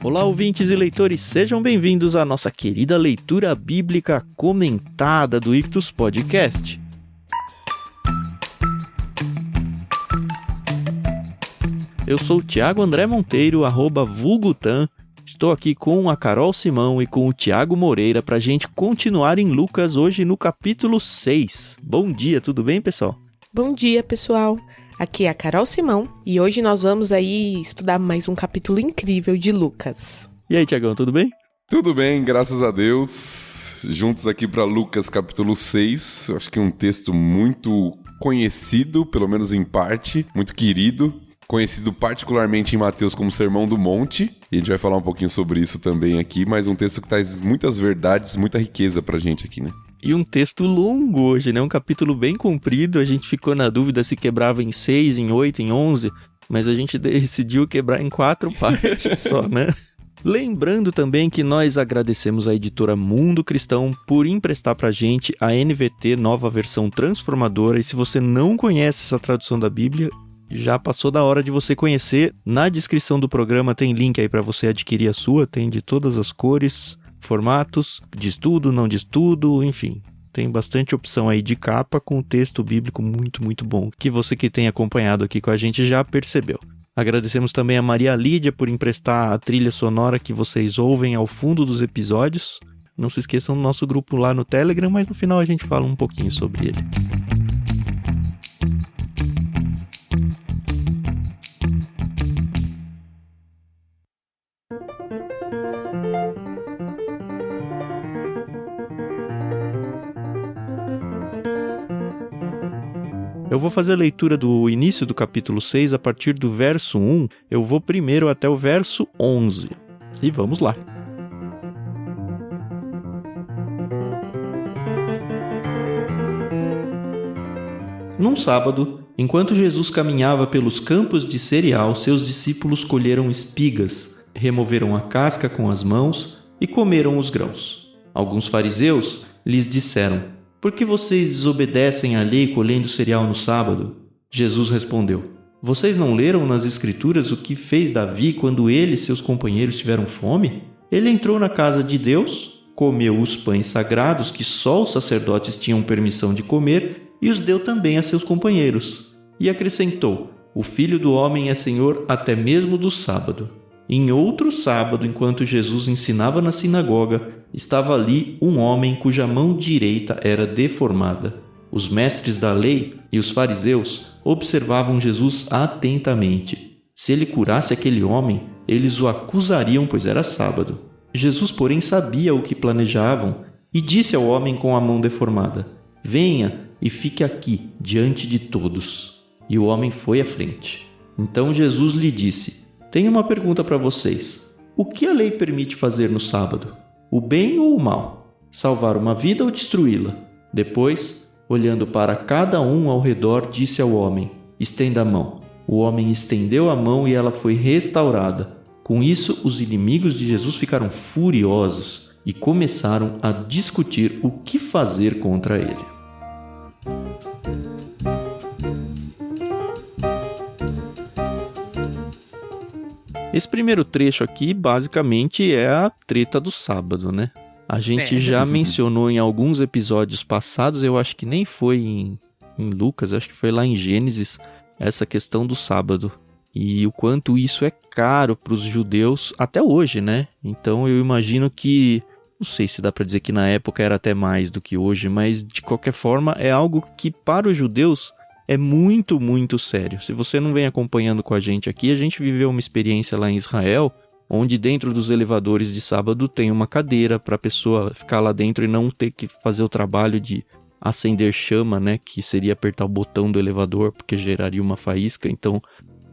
Olá, ouvintes e leitores, sejam bem-vindos à nossa querida leitura bíblica comentada do Ictus Podcast. Eu sou o Thiago André Monteiro, @vulgutan. Estou aqui com a Carol Simão e com o Thiago Moreira para a gente continuar em Lucas hoje no capítulo 6. Bom dia, tudo bem, pessoal? Bom dia, pessoal. Aqui é a Carol Simão e hoje nós vamos aí estudar mais um capítulo incrível de Lucas. E aí, Thiagão, tudo bem? Tudo bem, graças a Deus. Juntos aqui para Lucas capítulo 6. Eu acho que é um texto muito conhecido, pelo menos em parte, muito querido. Conhecido particularmente em Mateus como Sermão do Monte. E a gente vai falar um pouquinho sobre isso também aqui, mas um texto que traz muitas verdades, muita riqueza pra gente aqui, né? E um texto longo hoje, né? Um capítulo bem comprido. A gente ficou na dúvida se quebrava em 6, em 8, em 11, mas a gente decidiu quebrar em 4 partes só, né? Lembrando também que nós agradecemos a editora Mundo Cristão por emprestar pra gente a NVT, nova versão transformadora. E se você não conhece essa tradução da Bíblia, já passou da hora de você conhecer. Na descrição do programa tem link aí para você adquirir a sua, tem de todas as cores, formatos, de estudo, não de estudo, enfim. Tem bastante opção aí de capa com texto bíblico muito, muito bom, que você que tem acompanhado aqui com a gente já percebeu. Agradecemos também a Maria Lídia por emprestar a trilha sonora que vocês ouvem ao fundo dos episódios. Não se esqueçam do nosso grupo lá no Telegram, mas no final a gente fala um pouquinho sobre ele. Eu vou fazer a leitura do início do capítulo 6 a partir do verso 1. Eu vou primeiro até o verso 11. E vamos lá. Num sábado, enquanto Jesus caminhava pelos campos de cereal, seus discípulos colheram espigas, removeram a casca com as mãos e comeram os grãos. Alguns fariseus lhes disseram: "Por que vocês desobedecem à lei colhendo cereal no sábado?" Jesus respondeu: "Vocês não leram nas Escrituras o que fez Davi quando ele e seus companheiros tiveram fome? Ele entrou na casa de Deus, comeu os pães sagrados que só os sacerdotes tinham permissão de comer e os deu também a seus companheiros. E acrescentou: o Filho do Homem é Senhor até mesmo do sábado." Em outro sábado, enquanto Jesus ensinava na sinagoga, estava ali um homem cuja mão direita era deformada. Os mestres da lei e os fariseus observavam Jesus atentamente. Se ele curasse aquele homem, eles o acusariam, pois era sábado. Jesus, porém, sabia o que planejavam e disse ao homem com a mão deformada: "Venha e fique aqui diante de todos." E o homem foi à frente. Então Jesus lhe disse: "Tenho uma pergunta para vocês. O que a lei permite fazer no sábado? O bem ou o mal? Salvar uma vida ou destruí-la?" Depois, olhando para cada um ao redor, disse ao homem: "Estenda a mão." O homem estendeu a mão e ela foi restaurada. Com isso, os inimigos de Jesus ficaram furiosos e começaram a discutir o que fazer contra ele. Esse primeiro trecho aqui, basicamente, é a treta do sábado, né? A gente já mencionou em alguns episódios passados, eu acho que nem foi em Lucas, acho que foi lá em Gênesis, essa questão do sábado. E o quanto isso é caro para os judeus até hoje, né? Então eu imagino que, não sei se dá para dizer que na época era até mais do que hoje, mas de qualquer forma é algo que para os judeus é muito, muito sério. Se você não vem acompanhando com a gente aqui, a gente viveu uma experiência lá em Israel, onde dentro dos elevadores de sábado tem uma cadeira para a pessoa ficar lá dentro e não ter que fazer o trabalho de acender chama, né? Que seria apertar o botão do elevador, porque geraria uma faísca. Então,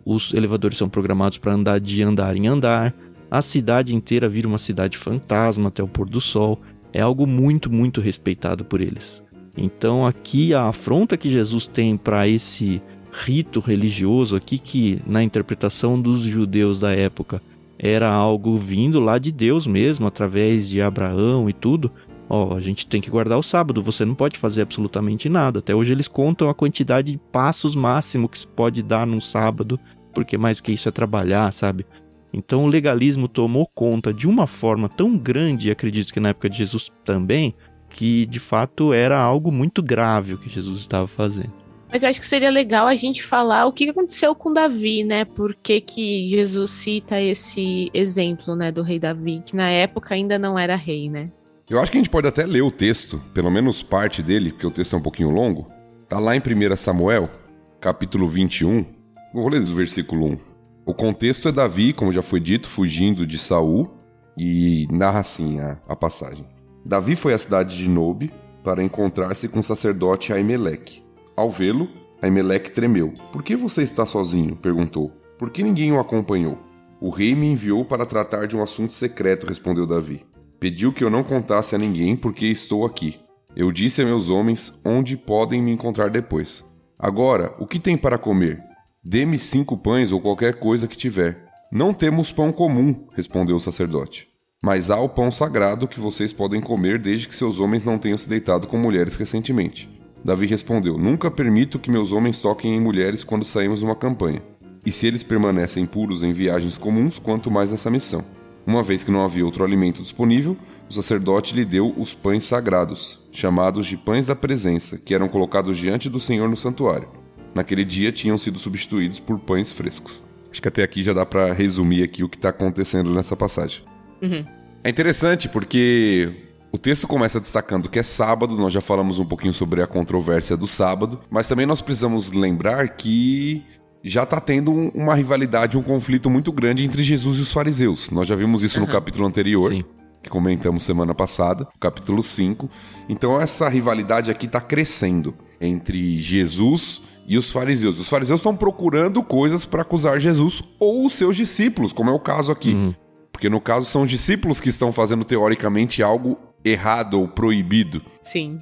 os elevadores são programados para andar de andar em andar. A cidade inteira vira uma cidade fantasma até o pôr do sol. É algo muito, muito respeitado por eles. Então aqui a afronta que Jesus tem para esse rito religioso aqui, que na interpretação dos judeus da época era algo vindo lá de Deus mesmo, através de Abraão e tudo. A gente tem que guardar o sábado, você não pode fazer absolutamente nada. Até hoje eles contam a quantidade de passos máximo que se pode dar num sábado, porque mais do que isso é trabalhar, sabe? Então o legalismo tomou conta de uma forma tão grande, e acredito que na época de Jesus também, que de fato era algo muito grave o que Jesus estava fazendo. Mas eu acho que seria legal a gente falar o que aconteceu com Davi, né? Por que Jesus cita esse exemplo, né, do rei Davi, que na época ainda não era rei, né? Eu acho que a gente pode até ler o texto, pelo menos parte dele, porque o texto é um pouquinho longo. Tá lá em 1 Samuel, capítulo 21. Vou ler do versículo 1. O contexto é Davi, como já foi dito, fugindo de Saul, e narra assim a passagem. Davi foi à cidade de Nobe para encontrar-se com o sacerdote Aimeleque. Ao vê-lo, Aimeleque tremeu. Por que você está sozinho? Perguntou. Por que ninguém o acompanhou? O rei me enviou para tratar de um assunto secreto, respondeu Davi. Pediu que eu não contasse a ninguém porque estou aqui. Eu disse a meus homens onde podem me encontrar depois. Agora, o que tem para comer? Dê-me 5 pães ou qualquer coisa que tiver. Não temos pão comum, respondeu o sacerdote. Mas há o pão sagrado que vocês podem comer desde que seus homens não tenham se deitado com mulheres recentemente. Davi respondeu, nunca permito que meus homens toquem em mulheres quando saímos numa campanha. E se eles permanecem puros em viagens comuns, quanto mais nessa missão. Uma vez que não havia outro alimento disponível, o sacerdote lhe deu os pães sagrados, chamados de pães da presença, que eram colocados diante do Senhor no santuário. Naquele dia tinham sido substituídos por pães frescos. Acho que até aqui já dá para resumir aqui o que está acontecendo nessa passagem. Uhum. É interessante porque o texto começa destacando que é sábado, nós já falamos um pouquinho sobre a controvérsia do sábado, mas também nós precisamos lembrar que já está tendo uma rivalidade, um conflito muito grande entre Jesus e os fariseus. Nós já vimos isso no capítulo anterior, Sim. que comentamos semana passada, capítulo 5. Então essa rivalidade aqui está crescendo entre Jesus e os fariseus. Os fariseus estão procurando coisas para acusar Jesus ou os seus discípulos, como é o caso aqui. Porque no caso são os discípulos que estão fazendo teoricamente algo errado ou proibido. Sim.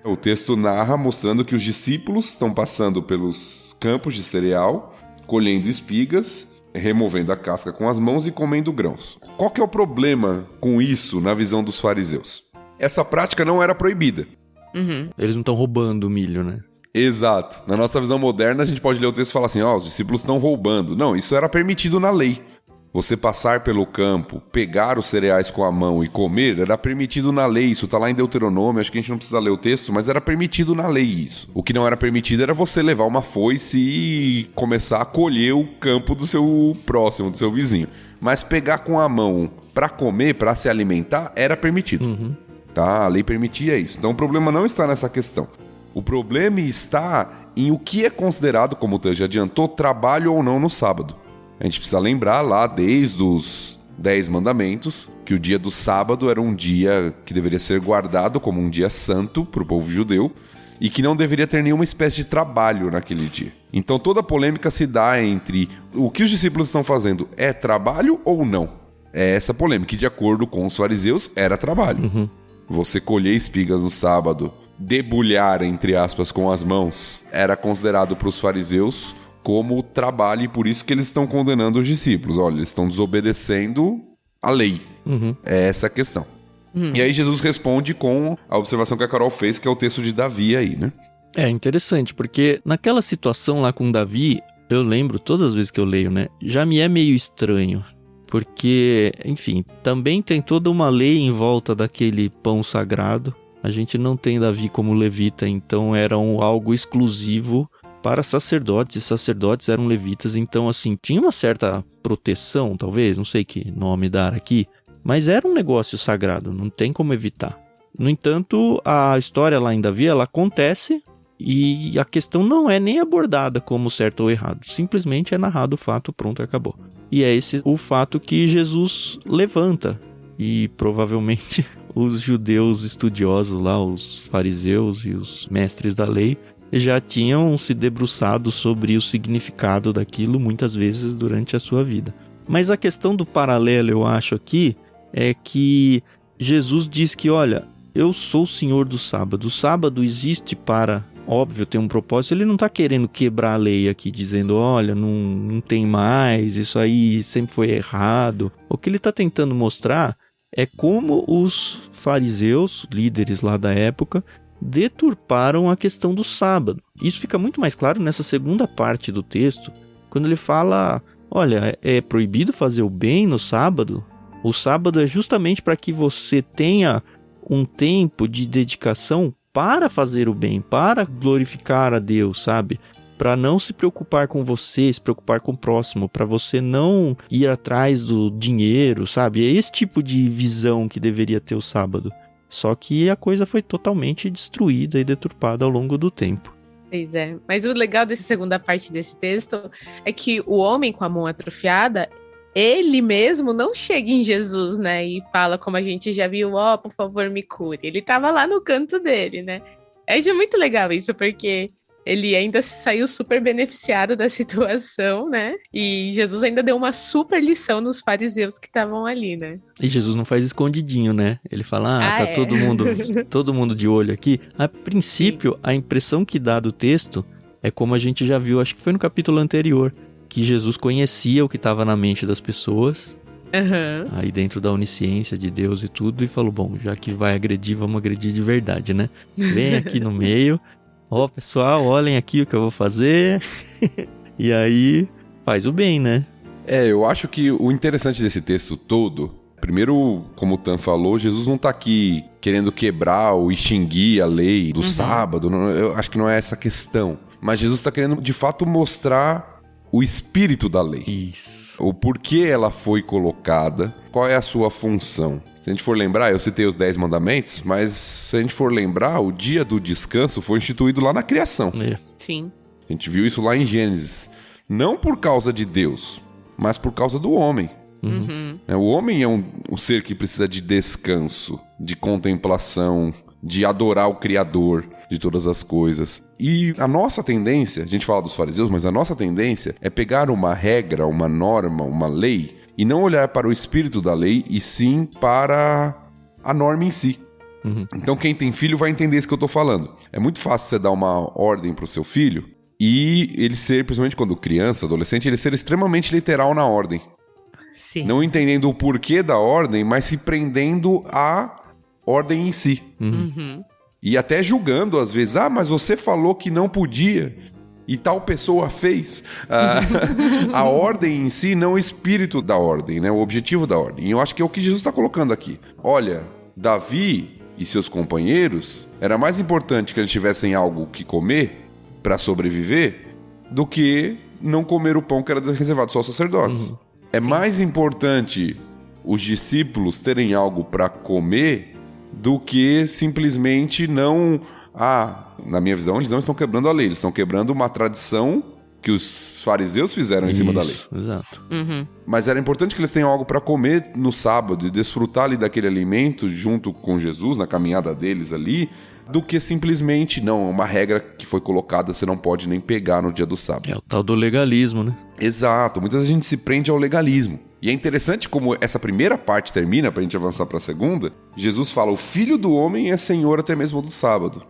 O texto narra mostrando que os discípulos estão passando pelos campos de cereal, colhendo espigas, removendo a casca com as mãos e comendo grãos. Qual que é o problema com isso na visão dos fariseus? Essa prática não era proibida. Eles não estão roubando o milho, né? Exato. Na nossa visão moderna, a gente pode ler o texto e falar assim, os discípulos estão roubando. Não, isso era permitido na lei. Você passar pelo campo, pegar os cereais com a mão e comer, era permitido na lei. Isso tá lá em Deuteronômio, acho que a gente não precisa ler o texto, mas era permitido na lei isso. O que não era permitido era você levar uma foice e começar a colher o campo do seu próximo, do seu vizinho. Mas pegar com a mão para comer, para se alimentar, era permitido. Tá? A lei permitia isso. Então o problema não está nessa questão. O problema está em o que é considerado, como o Tan já adiantou, trabalho ou não no sábado. A gente precisa lembrar lá, desde os 10 mandamentos, que o dia do sábado era um dia que deveria ser guardado como um dia santo para o povo judeu e que não deveria ter nenhuma espécie de trabalho naquele dia. Então toda a polêmica se dá entre o que os discípulos estão fazendo é trabalho ou não. É essa polêmica, que de acordo com os fariseus era trabalho. Você colher espigas no sábado, debulhar, entre aspas, com as mãos, era considerado para os fariseus como trabalho, e por isso que eles estão condenando os discípulos. Olha, eles estão desobedecendo a lei. É essa a questão. E aí Jesus responde com a observação que a Carol fez, que é o texto de Davi aí, né? É interessante, porque naquela situação lá com Davi, eu lembro, todas as vezes que eu leio, né, já me é meio estranho. Porque, enfim, também tem toda uma lei em volta daquele pão sagrado. A gente não tem Davi como levita, então era algo exclusivo para sacerdotes, e sacerdotes eram levitas, então assim, tinha uma certa proteção, talvez, não sei que nome dar aqui, mas era um negócio sagrado, não tem como evitar. No entanto, a história lá em Davi, ela acontece e a questão não é nem abordada como certo ou errado, simplesmente é narrado o fato, pronto, acabou. E é esse o fato que Jesus levanta, e provavelmente os judeus estudiosos lá, os fariseus e os mestres da lei, já tinham se debruçado sobre o significado daquilo muitas vezes durante a sua vida. Mas a questão do paralelo, eu acho aqui, é que Jesus diz que, olha, eu sou o Senhor do sábado. O sábado existe para, óbvio, tem um propósito. Ele não está querendo quebrar a lei aqui, dizendo, olha, não tem mais, isso aí sempre foi errado. O que ele está tentando mostrar é como os fariseus, líderes lá da época, deturparam a questão do sábado. Isso fica muito mais claro nessa segunda parte do texto, quando ele fala, olha, é proibido fazer o bem no sábado? O sábado é justamente para que você tenha um tempo de dedicação para fazer o bem, para glorificar a Deus, sabe? Para não se preocupar com você, se preocupar com o próximo, para você não ir atrás do dinheiro, sabe? É esse tipo de visão que deveria ter o sábado. Só que a coisa foi totalmente destruída e deturpada ao longo do tempo. Pois é. Mas o legal dessa segunda parte desse texto é que o homem com a mão atrofiada, ele mesmo não chega em Jesus, né? E fala, como a gente já viu, por favor, me cure. Ele tava lá no canto dele, né? Eu acho muito legal isso, porque ele ainda saiu super beneficiado da situação, né? E Jesus ainda deu uma super lição nos fariseus que estavam ali, né? E Jesus não faz escondidinho, né? Ele fala, tá todo mundo de olho aqui. A princípio, a impressão que dá do texto é como a gente já viu, acho que foi no capítulo anterior, que Jesus conhecia o que estava na mente das pessoas, aí dentro da onisciência de Deus e tudo, e falou, bom, já que vai agredir, vamos agredir de verdade, né? Vem aqui no meio, pessoal, olhem aqui o que eu vou fazer, e aí faz o bem, né? Eu acho que o interessante desse texto todo, primeiro, como o Tan falou, Jesus não tá aqui querendo quebrar ou extinguir a lei do sábado, eu acho que não é essa a questão, mas Jesus tá querendo, de fato, mostrar o espírito da lei. Isso. O porquê ela foi colocada, qual é a sua função. Se a gente for lembrar, eu citei os 10 mandamentos, mas se a gente for lembrar, o dia do descanso foi instituído lá na criação. Sim. A gente viu isso lá em Gênesis. Não por causa de Deus, mas por causa do homem. O homem é um ser que precisa de descanso, de contemplação, de adorar o Criador de todas as coisas. E a nossa tendência, a gente fala dos fariseus, mas a nossa tendência é pegar uma regra, uma norma, uma lei, e não olhar para o espírito da lei, e sim para a norma em si. Então quem tem filho vai entender isso que eu tô falando. É muito fácil você dar uma ordem pro seu filho e ele ser, principalmente quando criança, adolescente, ele ser extremamente literal na ordem. Sim. Não entendendo o porquê da ordem, mas se prendendo à ordem em si. E até julgando, às vezes, mas você falou que não podia e tal pessoa fez. A ordem em si, não o espírito da ordem, né? O objetivo da ordem. E eu acho que é o que Jesus está colocando aqui. Olha, Davi e seus companheiros, era mais importante que eles tivessem algo que comer para sobreviver do que não comer o pão que era reservado só aos sacerdotes. É mais importante os discípulos terem algo para comer do que simplesmente não... na minha visão, eles não estão quebrando a lei, eles estão quebrando uma tradição que os fariseus fizeram em cima da lei. Exato. Mas era importante que eles tenham algo para comer no sábado e desfrutar ali daquele alimento junto com Jesus, na caminhada deles ali, do que simplesmente, não, uma regra que foi colocada, você não pode nem pegar no dia do sábado. É o tal do legalismo, né? Exato, muitas vezes a gente se prende ao legalismo. E é interessante como essa primeira parte termina, pra gente avançar pra segunda, Jesus fala, o Filho do Homem é Senhor até mesmo do sábado.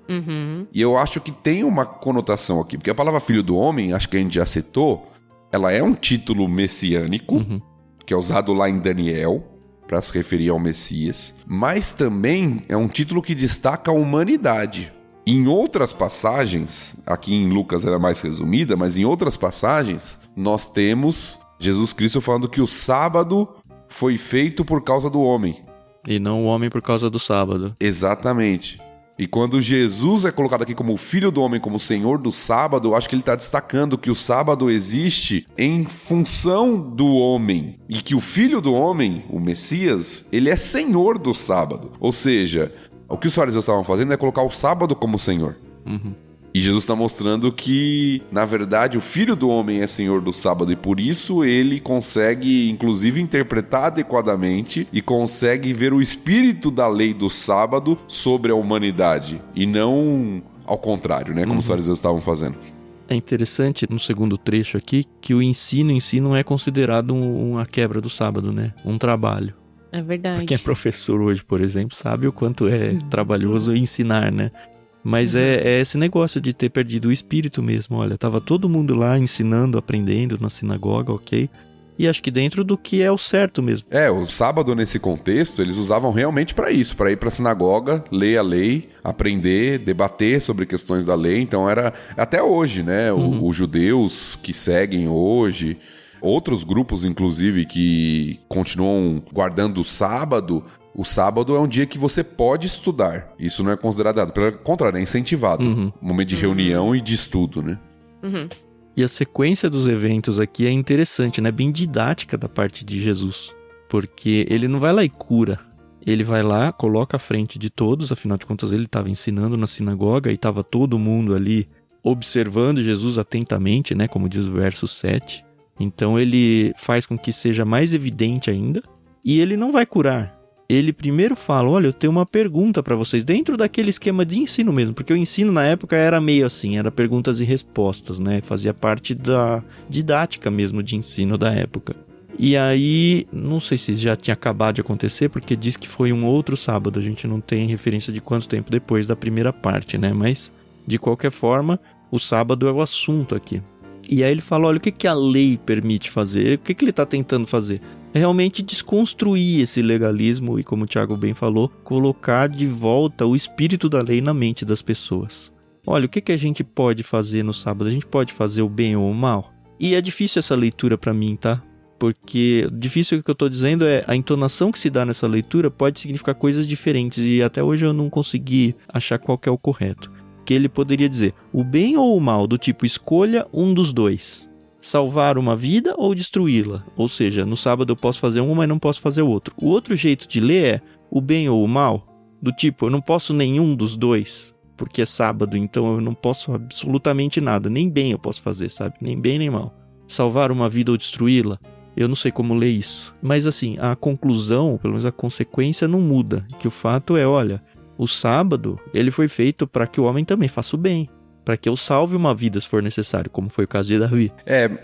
E eu acho que tem uma conotação aqui, porque a palavra Filho do Homem, acho que a gente já citou, ela é um título messiânico, que é usado lá em Daniel, para se referir ao Messias, mas também é um título que destaca a humanidade. Em outras passagens, aqui em Lucas era mais resumida, mas em outras passagens, nós temos Jesus Cristo falando que o sábado foi feito por causa do homem. E não o homem por causa do sábado. Exatamente. E quando Jesus é colocado aqui como o Filho do Homem, como o Senhor do sábado, eu acho que ele está destacando que o sábado existe em função do homem. E que o Filho do Homem, o Messias, ele é Senhor do sábado. Ou seja, o que os fariseus estavam fazendo é colocar o sábado como Senhor. E Jesus está mostrando que, na verdade, o Filho do Homem é Senhor do sábado e por isso ele consegue, inclusive, interpretar adequadamente e consegue ver o espírito da lei do sábado sobre a humanidade e não ao contrário, né? Como os fariseus estavam fazendo. É interessante, no segundo trecho aqui, que o ensino em si não é considerado uma quebra do sábado, né? Um trabalho. É verdade. Quem é professor hoje, por exemplo, sabe o quanto é trabalhoso ensinar, né? Mas é esse negócio de ter perdido o espírito mesmo. Olha, tava todo mundo lá ensinando, aprendendo na sinagoga, ok? E acho que dentro do que é o certo mesmo. O sábado nesse contexto, eles usavam realmente para isso, para ir para a sinagoga, ler a lei, aprender, debater sobre questões da lei. Então era até hoje, né? Os judeus que seguem hoje, Outros grupos, inclusive, que continuam guardando o sábado é um dia que você pode estudar. Isso não é considerado, pelo contrário, é incentivado. Momento de reunião e de estudo, né? E a sequência dos eventos aqui é interessante, né? Bem didática da parte de Jesus. Porque ele não vai lá e cura. Ele vai lá, coloca à frente de todos, afinal de contas ele estava ensinando na sinagoga e estava todo mundo ali observando Jesus atentamente, né? Como diz o verso 7. Então ele faz com que seja mais evidente ainda. E ele não vai curar. Ele primeiro fala, olha, eu tenho uma pergunta para vocês, dentro daquele esquema de ensino mesmo, porque o ensino na época era meio assim, era perguntas e respostas, né? Fazia parte da didática mesmo de ensino da época. E aí, não sei se já tinha acabado de acontecer, porque diz que foi um outro sábado, a gente não tem referência de quanto tempo depois da primeira parte, né? Mas, de qualquer forma, o sábado é o assunto aqui. E aí ele fala, olha, o que a lei permite fazer? O que ele está tentando fazer? É realmente desconstruir esse legalismo e, como o Thiago bem falou, colocar de volta o espírito da lei na mente das pessoas. Olha, o que a gente pode fazer no sábado? A gente pode fazer o bem ou o mal? E é difícil essa leitura para mim, tá? Porque difícil o que eu tô dizendo é a entonação que se dá nessa leitura pode significar coisas diferentes e até hoje eu não consegui achar qual que é o correto. Que ele poderia dizer o bem ou o mal, do tipo escolha um dos dois. Salvar uma vida ou destruí-la. Ou seja, no sábado eu posso fazer um, mas não posso fazer o outro. O outro jeito de ler é o bem ou o mal, do tipo, eu não posso nenhum dos dois, porque é sábado, então eu não posso absolutamente nada. Nem bem eu posso fazer, sabe? Nem bem nem mal. Salvar uma vida ou destruí-la, eu não sei como ler isso. Mas assim, a conclusão, pelo menos a consequência não muda. Que o fato é, olha, o sábado, ele foi feito para que o homem também faça o bem. Para que eu salve uma vida se for necessário, como foi o caso de Davi.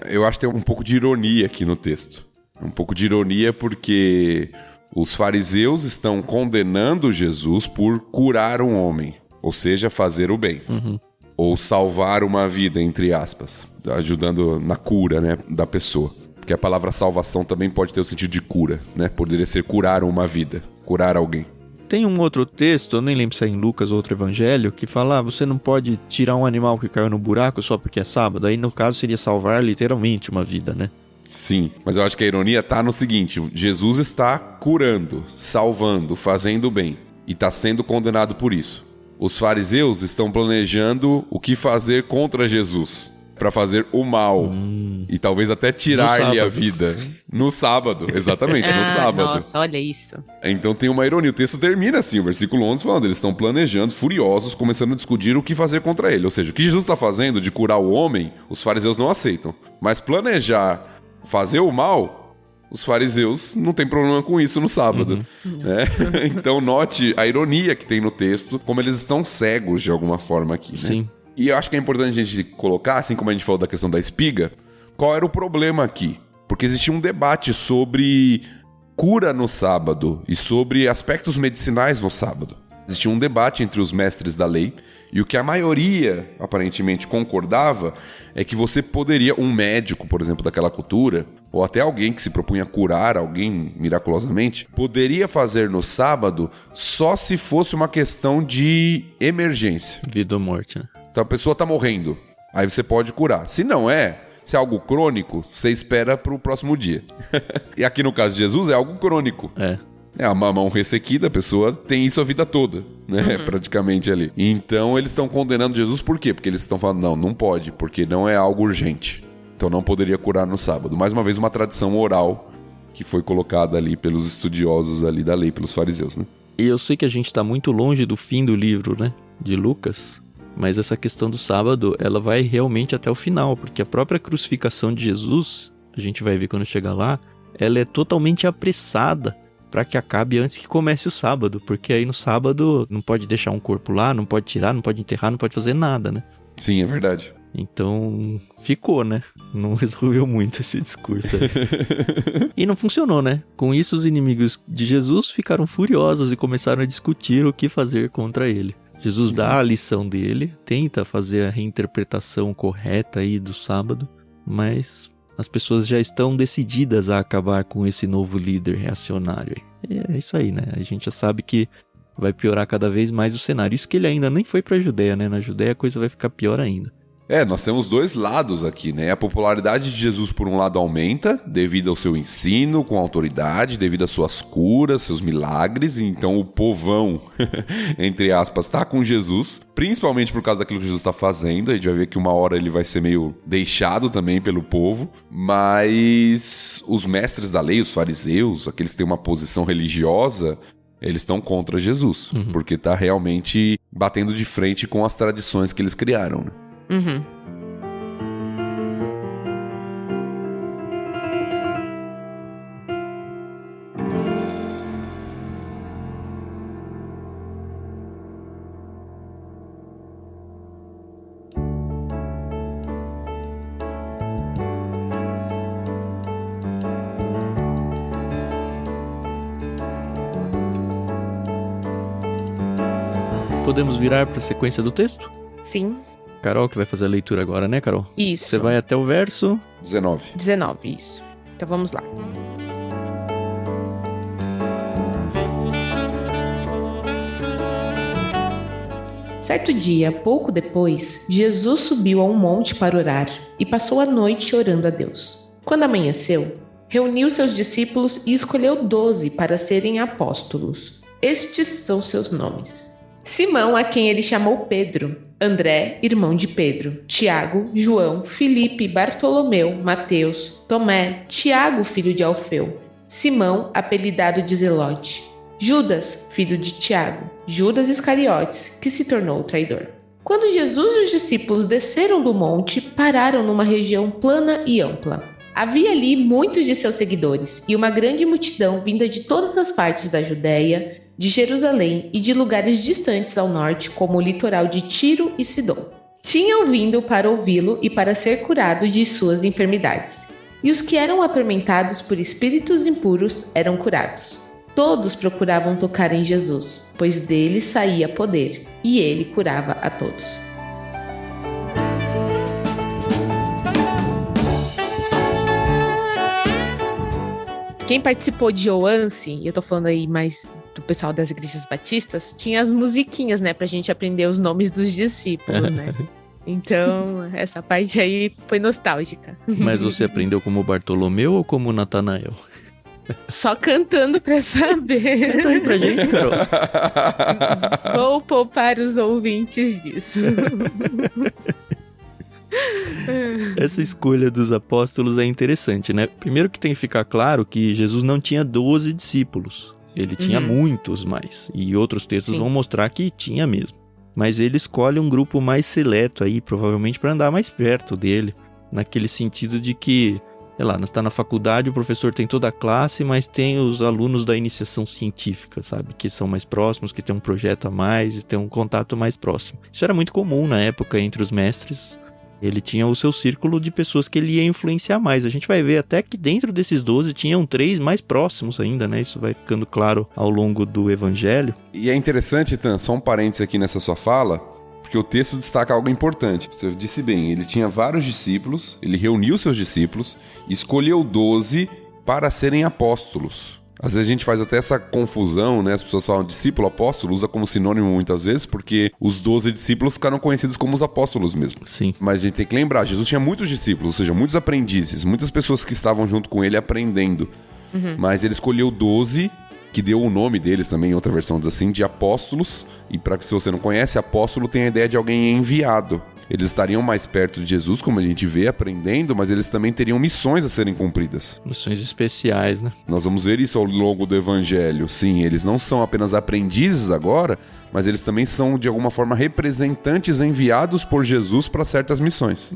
Eu acho que tem um pouco de ironia aqui no texto. Um pouco de ironia porque os fariseus estão condenando Jesus por curar um homem, ou seja, fazer o bem. Ou salvar uma vida, entre aspas, ajudando na cura, né, da pessoa. Porque a palavra salvação também pode ter o sentido de cura, né? Poderia ser curar uma vida, curar alguém. Tem um outro texto, eu nem lembro se é em Lucas ou outro evangelho, que fala, você não pode tirar um animal que caiu no buraco só porque é sábado. Aí no caso seria salvar literalmente uma vida, né? Sim, mas eu acho que a ironia tá no seguinte, Jesus está curando, salvando, fazendo o bem e está sendo condenado por isso. Os fariseus estão planejando o que fazer contra Jesus, para fazer o mal e talvez até tirar-lhe a vida. No sábado, exatamente, no sábado. Nossa, olha isso. Então tem uma ironia, o texto termina assim, o versículo 11 falando, eles estão planejando, furiosos, começando a discutir o que fazer contra ele. Ou seja, o que Jesus está fazendo de curar o homem, os fariseus não aceitam. Mas planejar fazer o mal, os fariseus não tem problema com isso no sábado. Né? Então note a ironia que tem no texto, como eles estão cegos de alguma forma aqui. Né? Sim. E eu acho que é importante a gente colocar, assim como a gente falou da questão da espiga, qual era o problema aqui? Porque existia um debate sobre cura no sábado e sobre aspectos medicinais no sábado. Existia um debate entre os mestres da lei e o que a maioria aparentemente concordava é que você poderia, um médico, por exemplo, daquela cultura, ou até alguém que se propunha curar alguém miraculosamente, poderia fazer no sábado só se fosse uma questão de emergência. Vida ou morte, né? Então a pessoa tá morrendo, aí você pode curar. Se não é, se é algo crônico, você espera pro próximo dia. E aqui no caso de Jesus é algo crônico. É uma mão ressequida, a pessoa tem isso a vida toda, né? Praticamente ali. Então eles estão condenando Jesus por quê? Porque eles estão falando, não pode, porque não é algo urgente. Então não poderia curar no sábado. Mais uma vez uma tradição oral que foi colocada ali pelos estudiosos ali da lei, pelos fariseus, né? E eu sei que a gente tá muito longe do fim do livro, né? De Lucas. Mas essa questão do sábado, ela vai realmente até o final, porque a própria crucificação de Jesus, a gente vai ver quando chegar lá, ela é totalmente apressada para que acabe antes que comece o sábado, porque aí no sábado não pode deixar um corpo lá, não pode tirar, não pode enterrar, não pode fazer nada, né? Sim, é verdade. Então, ficou, né? Não resolveu muito esse discurso aí. E não funcionou, né? Com isso, os inimigos de Jesus ficaram furiosos e começaram a discutir o que fazer contra ele. Jesus dá a lição dele, tenta fazer a reinterpretação correta aí do sábado, mas as pessoas já estão decididas a acabar com esse novo líder reacionário. E é isso aí, né? A gente já sabe que vai piorar cada vez mais o cenário. Isso que ele ainda nem foi para a Judéia, né? Na Judéia a coisa vai ficar pior ainda. Nós temos dois lados aqui, né? A popularidade de Jesus, por um lado, aumenta devido ao seu ensino com autoridade, devido às suas curas, seus milagres. Então o povão, entre aspas, tá com Jesus, principalmente por causa daquilo que Jesus está fazendo. A gente vai ver que uma hora ele vai ser meio deixado também pelo povo. Mas os mestres da lei, os fariseus, aqueles que têm uma posição religiosa, eles estão contra Jesus, porque tá realmente batendo de frente com as tradições que eles criaram, né? Uhum. Podemos virar para a sequência do texto? Sim, Carol que vai fazer a leitura agora, né, Carol? isso. Você vai até o verso 19. 19, isso. Então vamos lá. Certo dia, pouco depois, Jesus subiu a um monte para orar e passou a noite orando a Deus. Quando amanheceu, reuniu seus discípulos e escolheu 12 para serem apóstolos. Estes são seus nomes: Simão, a quem ele chamou Pedro; André, irmão de Pedro; Tiago, João, Filipe, Bartolomeu, Mateus, Tomé, Tiago, filho de Alfeu; Simão, apelidado de Zelote; Judas, filho de Tiago; Judas Iscariotes, que se tornou o traidor. Quando Jesus e os discípulos desceram do monte, pararam numa região plana e ampla. Havia ali muitos de seus seguidores e uma grande multidão vinda de todas as partes da Judéia, de Jerusalém e de lugares distantes ao norte, como o litoral de Tiro e Sidom. Tinham vindo para ouvi-lo e para ser curado de suas enfermidades. E os que eram atormentados por espíritos impuros eram curados. Todos procuravam tocar em Jesus, pois dele saía poder, e ele curava a todos. Quem participou de Oance, e eu tô falando aí mais do pessoal das igrejas batistas, tinha as musiquinhas, né, pra gente aprender os nomes dos discípulos, né? Então, essa parte aí foi nostálgica. Mas você aprendeu como Bartolomeu ou como Natanael? Só cantando pra saber. Canta aí pra gente, Carol. Vou poupar os ouvintes disso. Essa escolha dos apóstolos é interessante, né? Primeiro que tem que ficar claro que Jesus não tinha 12 discípulos. Ele tinha muitos mais. E outros textos vão mostrar que tinha mesmo. Mas ele escolhe um grupo mais seleto aí, provavelmente para andar mais perto dele. Naquele sentido de que, sei lá, está na faculdade, o professor tem toda a classe, mas tem os alunos da iniciação científica, sabe? Que são mais próximos, que tem um projeto a mais e tem um contato mais próximo. Isso era muito comum na época entre os mestres. Ele tinha o seu círculo de pessoas que ele ia influenciar mais. A gente vai ver até que dentro desses 12 tinham 3 mais próximos ainda, né? Isso vai ficando claro ao longo do evangelho. E é interessante, Tan, só um parênteses aqui nessa sua fala, porque o texto destaca algo importante. Você disse bem, ele tinha vários discípulos, ele reuniu seus discípulos, escolheu 12 para serem apóstolos. Às vezes a gente faz até essa confusão, né? As pessoas falam discípulo, apóstolo, usa como sinônimo muitas vezes, porque os 12 discípulos ficaram conhecidos como os apóstolos mesmo. Sim. Mas a gente tem que lembrar, Jesus tinha muitos discípulos, ou seja, muitos aprendizes, muitas pessoas que estavam junto com ele aprendendo. Mas ele escolheu 12, que deu o nome deles também, outra versão diz assim, de apóstolos. E para que se você não conhece, apóstolo tem a ideia de alguém enviado. Eles estariam mais perto de Jesus, como a gente vê, aprendendo, mas eles também teriam missões a serem cumpridas. Missões especiais, né? Nós vamos ver isso ao longo do evangelho. Sim, eles não são apenas aprendizes agora, mas eles também são, de alguma forma, representantes enviados por Jesus para certas missões.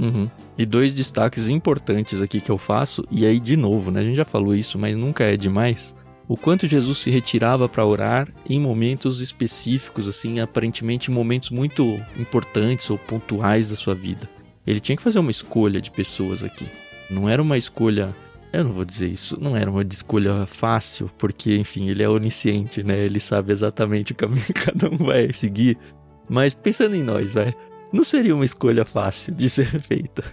E 2 destaques importantes aqui que eu faço, e aí de novo, né? A gente já falou isso, mas nunca é demais. O quanto Jesus se retirava para orar em momentos específicos, assim, aparentemente momentos muito importantes ou pontuais da sua vida. Ele tinha que fazer uma escolha de pessoas aqui. Não era uma escolha, eu não vou dizer isso, não era uma escolha fácil, porque, enfim, ele é onisciente, né? Ele sabe exatamente o caminho que cada um vai seguir. Mas pensando em nós, não seria uma escolha fácil de ser feita.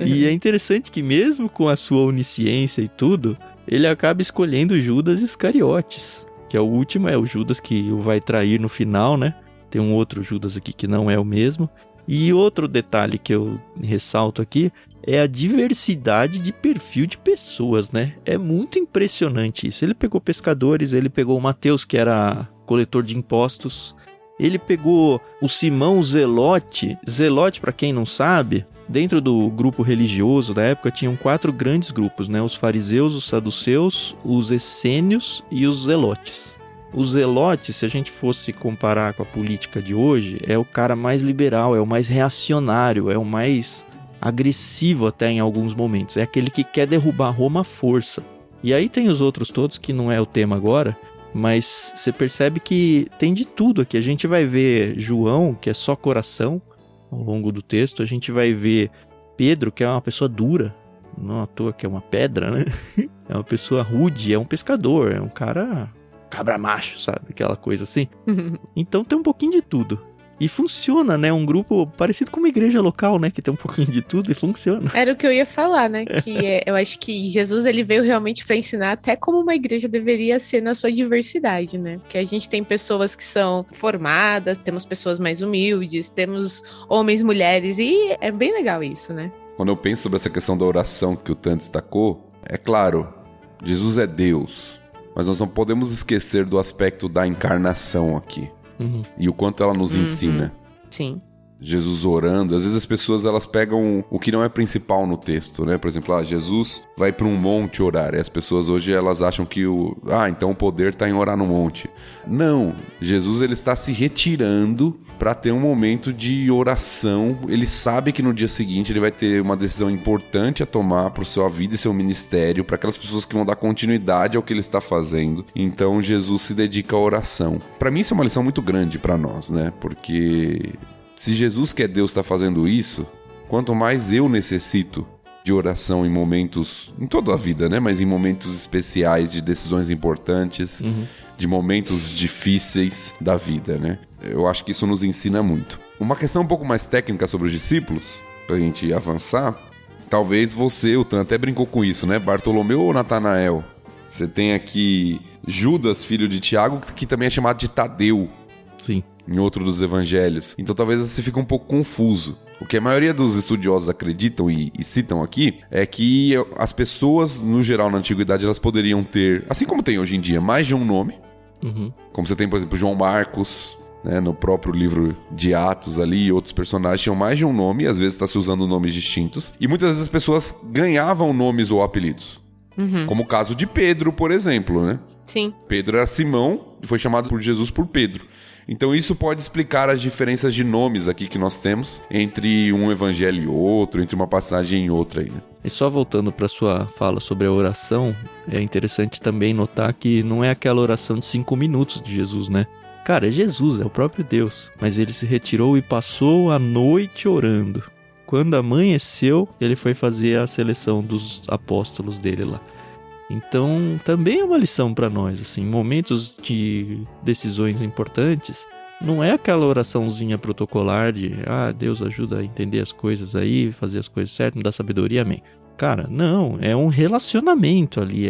E é interessante que mesmo com a sua onisciência e tudo, ele acaba escolhendo Judas Iscariotes, que é o último, é o Judas que o vai trair no final, né? Tem um outro Judas aqui que não é o mesmo. E outro detalhe que eu ressalto aqui é a diversidade de perfil de pessoas, né? É muito impressionante isso. Ele pegou pescadores, ele pegou o Mateus, que era coletor de impostos, ele pegou o Simão Zelote. Zelote, para quem não sabe, dentro do grupo religioso da época tinham 4 grandes grupos, né? Os fariseus, os saduceus, os essênios e os zelotes. Os zelotes, se a gente fosse comparar com a política de hoje, é o cara mais liberal, é o mais reacionário, é o mais agressivo até em alguns momentos. É aquele que quer derrubar Roma à força. E aí tem os outros todos, que não é o tema agora, mas você percebe que tem de tudo aqui. A gente vai ver João, que é só coração, ao longo do texto. A gente vai ver Pedro, que é uma pessoa dura, não à toa que é uma pedra, né? É uma pessoa rude, é um pescador, é um cara cabra macho, sabe? Aquela coisa assim. Então tem um pouquinho de tudo. E funciona, né? Um grupo parecido com uma igreja local, né? Que tem um pouquinho de tudo e funciona. Era o que eu ia falar, né? Eu acho que Jesus, ele veio realmente para ensinar até como uma igreja deveria ser na sua diversidade, né? Porque a gente tem pessoas que são formadas, temos pessoas mais humildes, temos homens, mulheres, e é bem legal isso, né? Quando eu penso sobre essa questão da oração que o Tan destacou, é claro, Jesus é Deus, mas nós não podemos esquecer do aspecto da encarnação aqui. E o quanto ela nos ensina. Sim. Jesus orando, às vezes as pessoas elas pegam o que não é principal no texto, né? Por exemplo, Jesus vai para um monte orar, e as pessoas hoje elas acham que então o poder está em orar no monte. Não, Jesus ele está se retirando para ter um momento de oração. Ele sabe que no dia seguinte ele vai ter uma decisão importante a tomar para sua vida e seu ministério, para aquelas pessoas que vão dar continuidade ao que ele está fazendo. Então Jesus se dedica à oração. Para mim isso é uma lição muito grande para nós, né? Porque se Jesus, que é Deus, está fazendo isso, quanto mais eu necessito de oração em momentos, em toda a vida, né? Mas em momentos especiais, de decisões importantes, de momentos difíceis da vida, né? Eu acho que isso nos ensina muito. Uma questão um pouco mais técnica sobre os discípulos, pra gente avançar, talvez você, o Tan, até brincou com isso, né? Bartolomeu ou Natanael? Você tem aqui Judas, filho de Tiago, que também é chamado de Tadeu. Sim. Em outro dos evangelhos. Então talvez você fique um pouco confuso. O que a maioria dos estudiosos acreditam e citam aqui é que as pessoas, no geral, na antiguidade, elas poderiam ter, assim como tem hoje em dia, mais de um nome. Como você tem, por exemplo, João Marcos, né, no próprio livro de Atos ali, outros personagens tinham mais de um nome, e às vezes está se usando nomes distintos. E muitas vezes as pessoas ganhavam nomes ou apelidos. Como o caso de Pedro, por exemplo, né? Sim. Pedro era Simão e foi chamado por Jesus por Pedro. Então isso pode explicar as diferenças de nomes aqui que nós temos entre um evangelho e outro, entre uma passagem e outra aí, né? E só voltando para sua fala sobre a oração, é interessante também notar que não é aquela oração de 5 minutos de Jesus, né? Cara, é Jesus, é o próprio Deus. Mas ele se retirou e passou a noite orando. Quando amanheceu, ele foi fazer a seleção dos apóstolos dele lá. Então, também é uma lição para nós, assim, em momentos de decisões importantes, não é aquela oraçãozinha protocolar de, Deus ajuda a entender as coisas aí, fazer as coisas certas, me dá sabedoria, amém. Cara, não, é um relacionamento ali,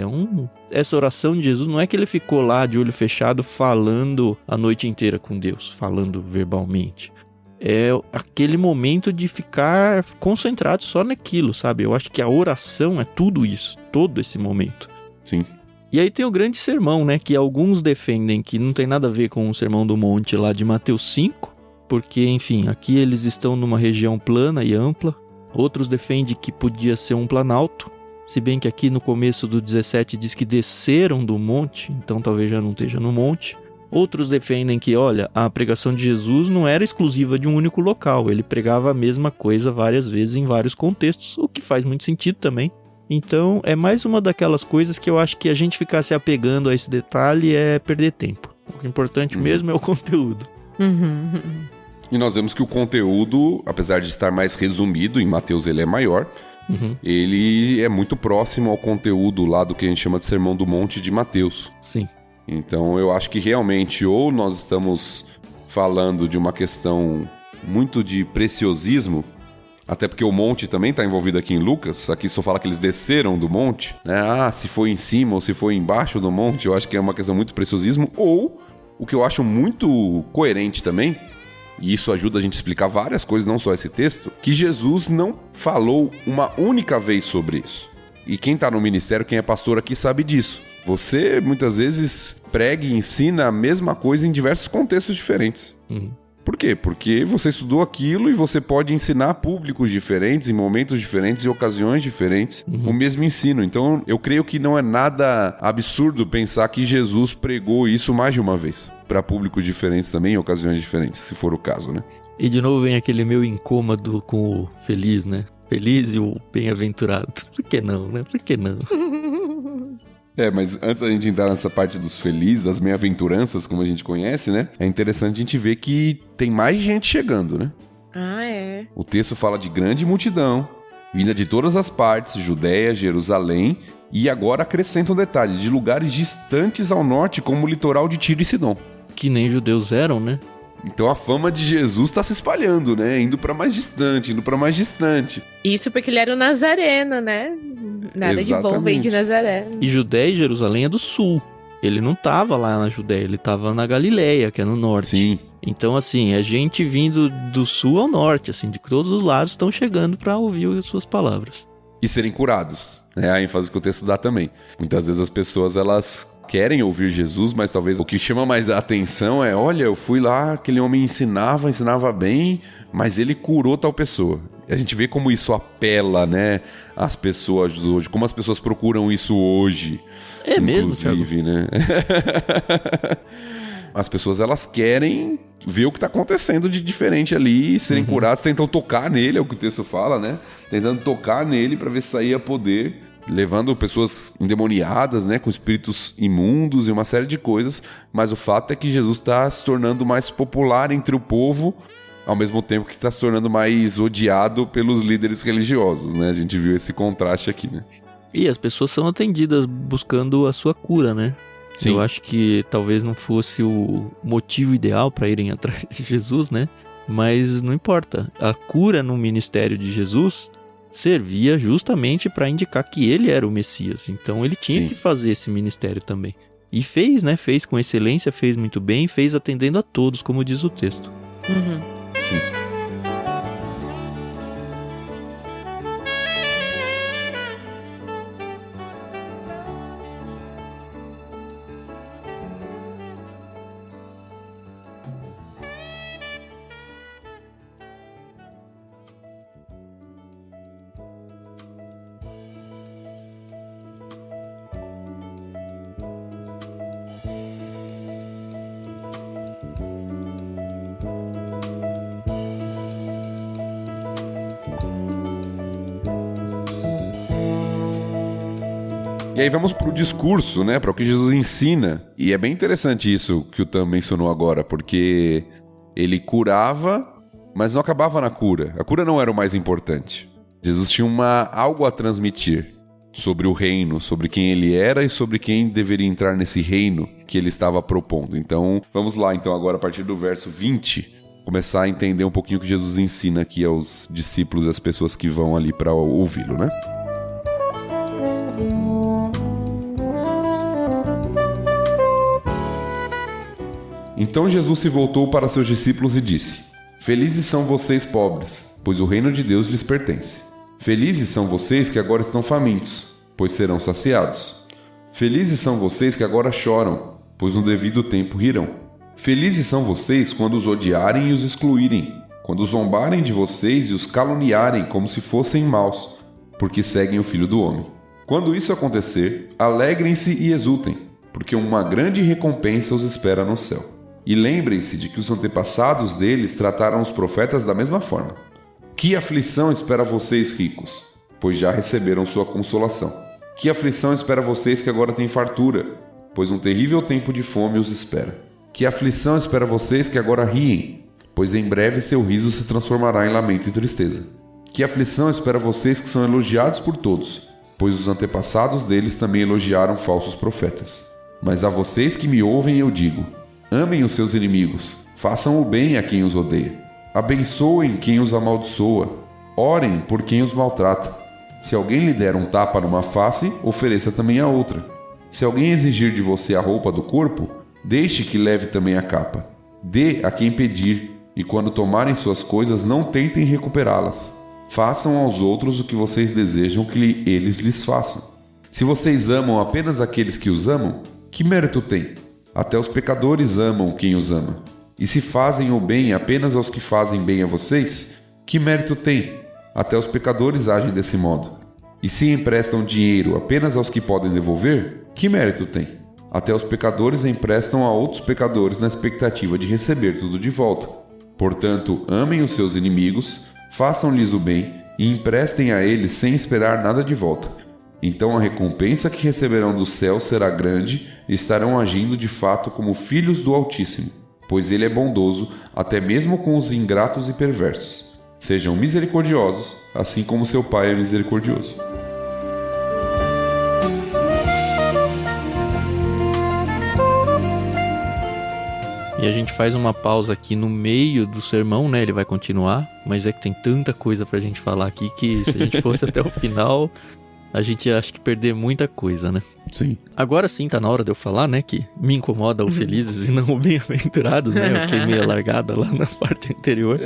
essa oração de Jesus não é que ele ficou lá de olho fechado falando a noite inteira com Deus, falando verbalmente. É aquele momento de ficar concentrado só naquilo, sabe? Eu acho que a oração é tudo isso, todo esse momento. Sim. E aí tem o grande sermão, né? Que alguns defendem que não tem nada a ver com o Sermão do Monte lá de Mateus 5, porque, enfim, aqui eles estão numa região plana e ampla. Outros defendem que podia ser um planalto, se bem que aqui no começo do 17 diz que desceram do monte, então talvez já não esteja no monte. Outros defendem que, olha, a pregação de Jesus não era exclusiva de um único local. Ele pregava a mesma coisa várias vezes em vários contextos, o que faz muito sentido também. Então, é mais uma daquelas coisas que eu acho que a gente ficar se apegando a esse detalhe é perder tempo. O importante mesmo é o conteúdo. E nós vemos que o conteúdo, apesar de estar mais resumido, em Mateus ele é maior, ele é muito próximo ao conteúdo lá do que a gente chama de Sermão do Monte de Mateus. Sim. Então eu acho que realmente ou nós estamos falando de uma questão muito de preciosismo, até porque o monte também está envolvido aqui em Lucas, aqui só fala que eles desceram do monte, né? Se foi em cima ou se foi embaixo do monte, eu acho que é uma questão muito preciosismo, ou o que eu acho muito coerente também e isso ajuda a gente a explicar várias coisas, não só esse texto, que Jesus não falou uma única vez sobre isso. E quem está no ministério, quem é pastor aqui sabe disso. Você, muitas vezes, prega e ensina a mesma coisa em diversos contextos diferentes. Por quê? Porque você estudou aquilo e você pode ensinar públicos diferentes, em momentos diferentes e ocasiões diferentes, o mesmo ensino. Então, eu creio que não é nada absurdo pensar que Jesus pregou isso mais de uma vez, para públicos diferentes também, em ocasiões diferentes, se for o caso, né? E de novo vem aquele meu incômodo com o feliz, né? Feliz e o bem-aventurado. Por que não, né? Por que não? Mas antes da gente entrar nessa parte dos felizes, das bem-aventuranças, como a gente conhece, né? É interessante a gente ver que tem mais gente chegando, né? Ah, é. O texto fala de grande multidão, vinda de todas as partes, Judéia, Jerusalém, e agora acrescenta um detalhe, de lugares distantes ao norte, como o litoral de Tiro e Sidom. Que nem judeus eram, né? Então a fama de Jesus está se espalhando, né? Indo para mais distante, indo para mais distante. Isso porque ele era o Nazareno, né? Nada de bom vem de Nazaré. E Judéia e Jerusalém é do sul. Ele não estava lá na Judéia, ele estava na Galileia, que é no norte. Sim. Então, assim, é gente vindo do sul ao norte, assim, de todos os lados estão chegando para ouvir as suas palavras. E serem curados. É a ênfase que o texto dá também. Muitas vezes as pessoas, elas querem ouvir Jesus, mas talvez o que chama mais a atenção é, olha, eu fui lá, aquele homem ensinava bem, mas ele curou tal pessoa. E a gente vê como isso apela, né, às pessoas hoje, como as pessoas procuram isso hoje. É mesmo, inclusive, né? As pessoas, elas querem ver o que está acontecendo de diferente ali, serem curadas, tentam tocar nele, é o que o texto fala, né? Tentando tocar nele para ver se saía poder, levando pessoas endemoniadas, né, com espíritos imundos e uma série de coisas, mas o fato é que Jesus está se tornando mais popular entre o povo, ao mesmo tempo que está se tornando mais odiado pelos líderes religiosos, né? A gente viu esse contraste aqui, né? E as pessoas são atendidas buscando a sua cura, né? Sim. Eu acho que talvez não fosse o motivo ideal para irem atrás de Jesus, né? Mas não importa. A cura no ministério de Jesus servia justamente para indicar que ele era o Messias. Então ele tinha que fazer esse ministério também. E fez, né? Fez com excelência, fez muito bem, fez atendendo a todos, como diz o texto. Sim. E aí vamos pro discurso, né? Para o que Jesus ensina. E é bem interessante isso que o Tam mencionou agora, porque ele curava, mas não acabava na cura. A cura não era o mais importante. Jesus tinha algo a transmitir sobre o reino, sobre quem ele era e sobre quem deveria entrar nesse reino que ele estava propondo. Então, vamos lá então agora a partir do verso 20, começar a entender um pouquinho o que Jesus ensina aqui aos discípulos e às pessoas que vão ali para ouvi-lo, né? Então Jesus se voltou para seus discípulos e disse: Felizes são vocês pobres, pois o reino de Deus lhes pertence. Felizes são vocês que agora estão famintos, pois serão saciados. Felizes são vocês que agora choram, pois no devido tempo rirão. Felizes são vocês quando os odiarem e os excluírem, quando zombarem de vocês e os caluniarem como se fossem maus, porque seguem o Filho do Homem. Quando isso acontecer, alegrem-se e exultem, porque uma grande recompensa os espera no céu. E lembrem-se de que os antepassados deles trataram os profetas da mesma forma. Que aflição espera vocês, ricos, pois já receberam sua consolação. Que aflição espera vocês que agora têm fartura, pois um terrível tempo de fome os espera. Que aflição espera vocês que agora riem, pois em breve seu riso se transformará em lamento e tristeza. Que aflição espera vocês que são elogiados por todos, pois os antepassados deles também elogiaram falsos profetas. Mas a vocês que me ouvem eu digo: amem os seus inimigos, façam o bem a quem os odeia, abençoem quem os amaldiçoa, orem por quem os maltrata. Se alguém lhe der um tapa numa face, ofereça também a outra. Se alguém exigir de você a roupa do corpo, deixe que leve também a capa. Dê a quem pedir, E quando tomarem suas coisas, não tentem recuperá-las. Façam aos outros o que vocês desejam que eles lhes façam. Se vocês amam apenas aqueles que os amam, que mérito tem? Até os pecadores amam quem os ama. E se fazem o bem apenas aos que fazem bem a vocês, que mérito tem? Até os pecadores agem desse modo. E se emprestam dinheiro apenas aos que podem devolver, que mérito tem? Até os pecadores emprestam a outros pecadores na expectativa de receber tudo de volta. Portanto, amem os seus inimigos, façam-lhes o bem e emprestem a eles sem esperar nada de volta. Então a recompensa que receberão do céu será grande e estarão agindo de fato como filhos do Altíssimo, pois ele é bondoso até mesmo com os ingratos e perversos. Sejam misericordiosos, assim como seu Pai é misericordioso. E a gente faz uma pausa aqui no meio do sermão, né? Ele vai continuar, mas é que tem tanta coisa pra gente falar aqui que se a gente fosse até o final, a gente acha que perder muita coisa, né? Sim. Agora sim, tá na hora de eu falar, né? Que me incomoda o felizes e não o bem-aventurados, né? Eu queimei a largada lá na parte anterior.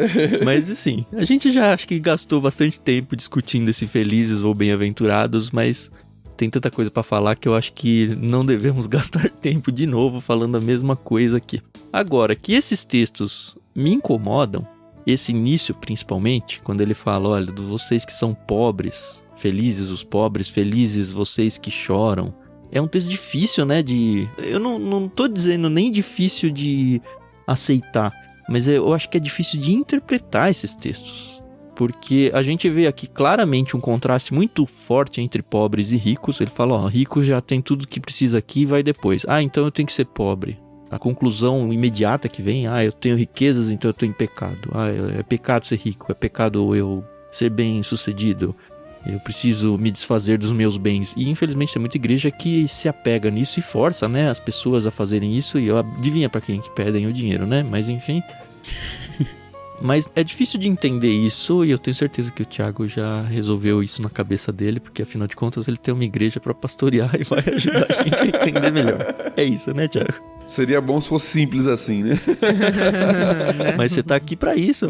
Mas assim, a gente já acho que gastou bastante tempo discutindo esse felizes ou bem-aventurados, mas tem tanta coisa pra falar que eu acho que não devemos gastar tempo de novo falando a mesma coisa aqui. Agora, que esses textos me incomodam, esse início principalmente, quando ele fala, olha, vocês que são pobres, felizes os pobres, felizes vocês que choram. É um texto difícil, né, eu não tô dizendo nem difícil de aceitar, mas eu acho que é difícil de interpretar esses textos. Porque a gente vê aqui claramente um contraste muito forte entre pobres e ricos. Ele fala, ó, rico já tem tudo que precisa aqui e vai depois. Ah, então eu tenho que ser pobre. A conclusão imediata que vem, eu tenho riquezas, então eu estou em pecado. É pecado ser rico, é pecado eu ser bem sucedido. Eu preciso me desfazer dos meus bens. E infelizmente tem muita igreja que se apega nisso e força, né, as pessoas a fazerem isso. E adivinha para quem que pedem o dinheiro, né? Mas enfim. Mas é difícil de entender isso e eu tenho certeza que o Thiago já resolveu isso na cabeça dele, porque afinal de contas ele tem uma igreja para pastorear e vai ajudar a gente a entender melhor. É isso, né, Thiago? Seria bom se fosse simples assim, né? Mas você tá aqui para isso.